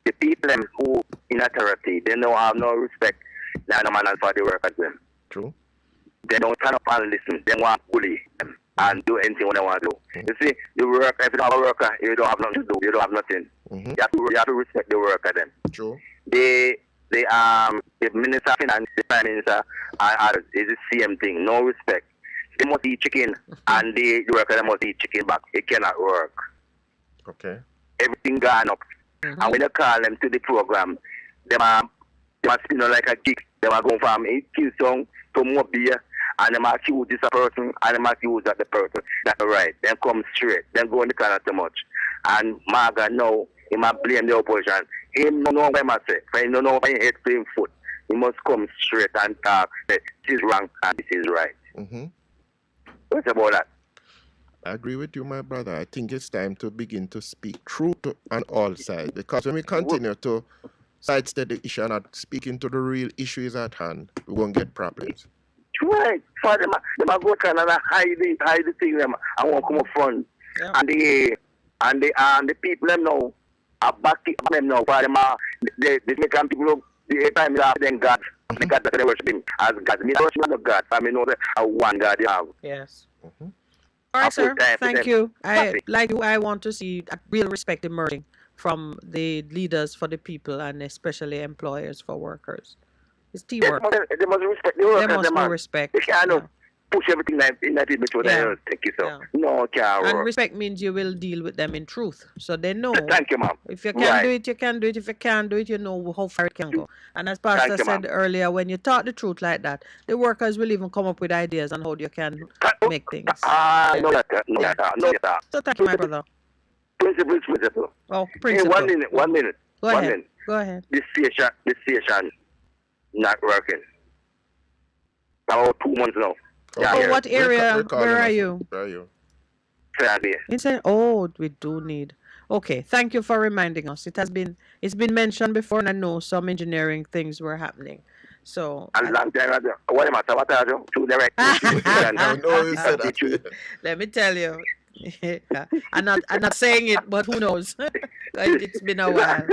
The people who in authority, they don't have no respect now no man for the workers them. True. They don't stand up and listen. They want to bully them and do anything when they want to do. You see, the worker, if you don't have a worker, you don't have nothing to do. You don't have nothing. You have to respect the worker then. True. The Minister of Finance, the Prime Minister, and others, is the same thing. No respect. They must eat chicken, and the worker must eat chicken back. It cannot work. Okay. Everything gone up. And when you call them to the program, they are spinning like a jig. They are going from Kingston to Mobile, and they are accused this person, and they are accused that the person. That's right. Then come straight. Then go in the corner too much. And Marga now, he must blame the opposition. He don't know what I must say. He don't know what he head to him foot. He must come straight and talk. This is wrong and this is right. What's about that? I agree with you, my brother. I think it's time to begin to speak truth on all sides. Because when we continue to sidestep the issue and not speaking to the real issue is at hand, we're going to get problems. Right. For them a go try and hide the thing them and won't come up front. Yeah. And the people them now are back them now for them they make people the time they have them God. The God that they worship him as God. Me worship not God. I mean know that one God they have. Yes. All right, sir. Thank you. I want to see real respect emerging from the leaders for the people and especially employers for workers. It's teamwork. They must respect the workers. There must be respect. They can't push everything in that image to their take it so. No, can't. And respect means you will deal with them in truth. So they know. Thank you, ma'am. If you can do it, you can do it. If you can't do it, you know how far it can go. And as Pastor said earlier, when you talk the truth like that, the workers will even come up with ideas on how you can make things. No, that. So thank you, my brother. Principle. Oh, principle. Hey, 1 minute. Go ahead. This station not working. About 2 months now. Oh, what area? Where are you? Saturday. We do need. Okay, thank you for reminding us. It's been mentioned before, and I know some engineering things were happening. So. A long time ago. What matter? What are you? To direct. Let me tell you. I'm not saying it, but who knows? It's been a while.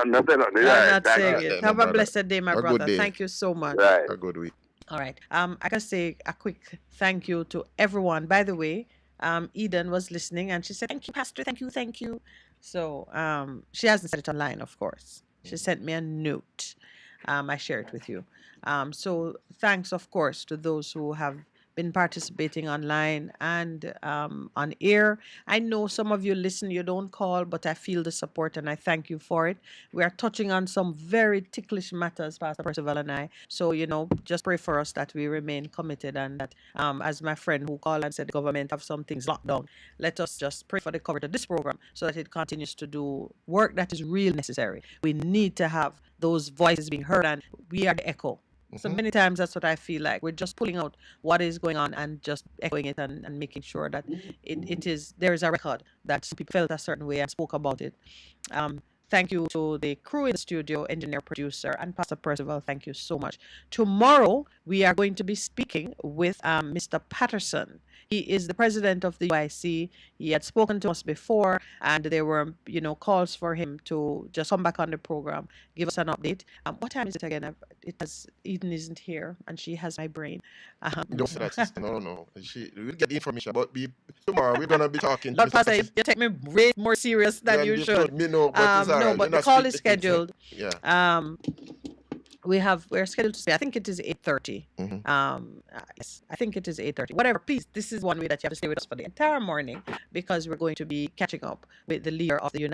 I'm not saying it. Have a blessed day, my brother. Thank you so much. A good week. All right. I can say a quick thank you to everyone. By the way, Eden was listening and she said, "Thank you, Pastor. Thank you." So she hasn't said it online, of course. She sent me a note. I share it with you. So thanks, of course, to those who have been participating online and on air. I know some of you listen, you don't call, but I feel the support and I thank you for it. We are touching on some very ticklish matters, Pastor Percival and I. So, just pray for us that we remain committed and that, as my friend who called and said the government have some things locked down, let us just pray for the coverage of this program so that it continues to do work that is real necessary. We need to have those voices being heard and we are the echo. So many times that's what I feel like. We're just pulling out what is going on and just echoing it and making sure that there is a record that some people felt a certain way and spoke about it. Thank you to the crew in the studio, engineer, producer, and Pastor Percival. Thank you so much. Tomorrow, we are going to be speaking with Mr. Patterson. He is the president of the UIC. He had spoken to us before, and there were, calls for him to just come back on the program, give us an update. What time is it again? Eden isn't here, and she has my brain. Don't say that, sister. No. We'll get the information about tomorrow. We're gonna be talking. Lord Pastor, you take me way more serious than you should. But the call is scheduled. Yeah. We're scheduled to say, I think it is 8:30. Yes, I think it is 8:30. Whatever, please, this is one way that you have to stay with us for the entire morning because we're going to be catching up with the leader of the United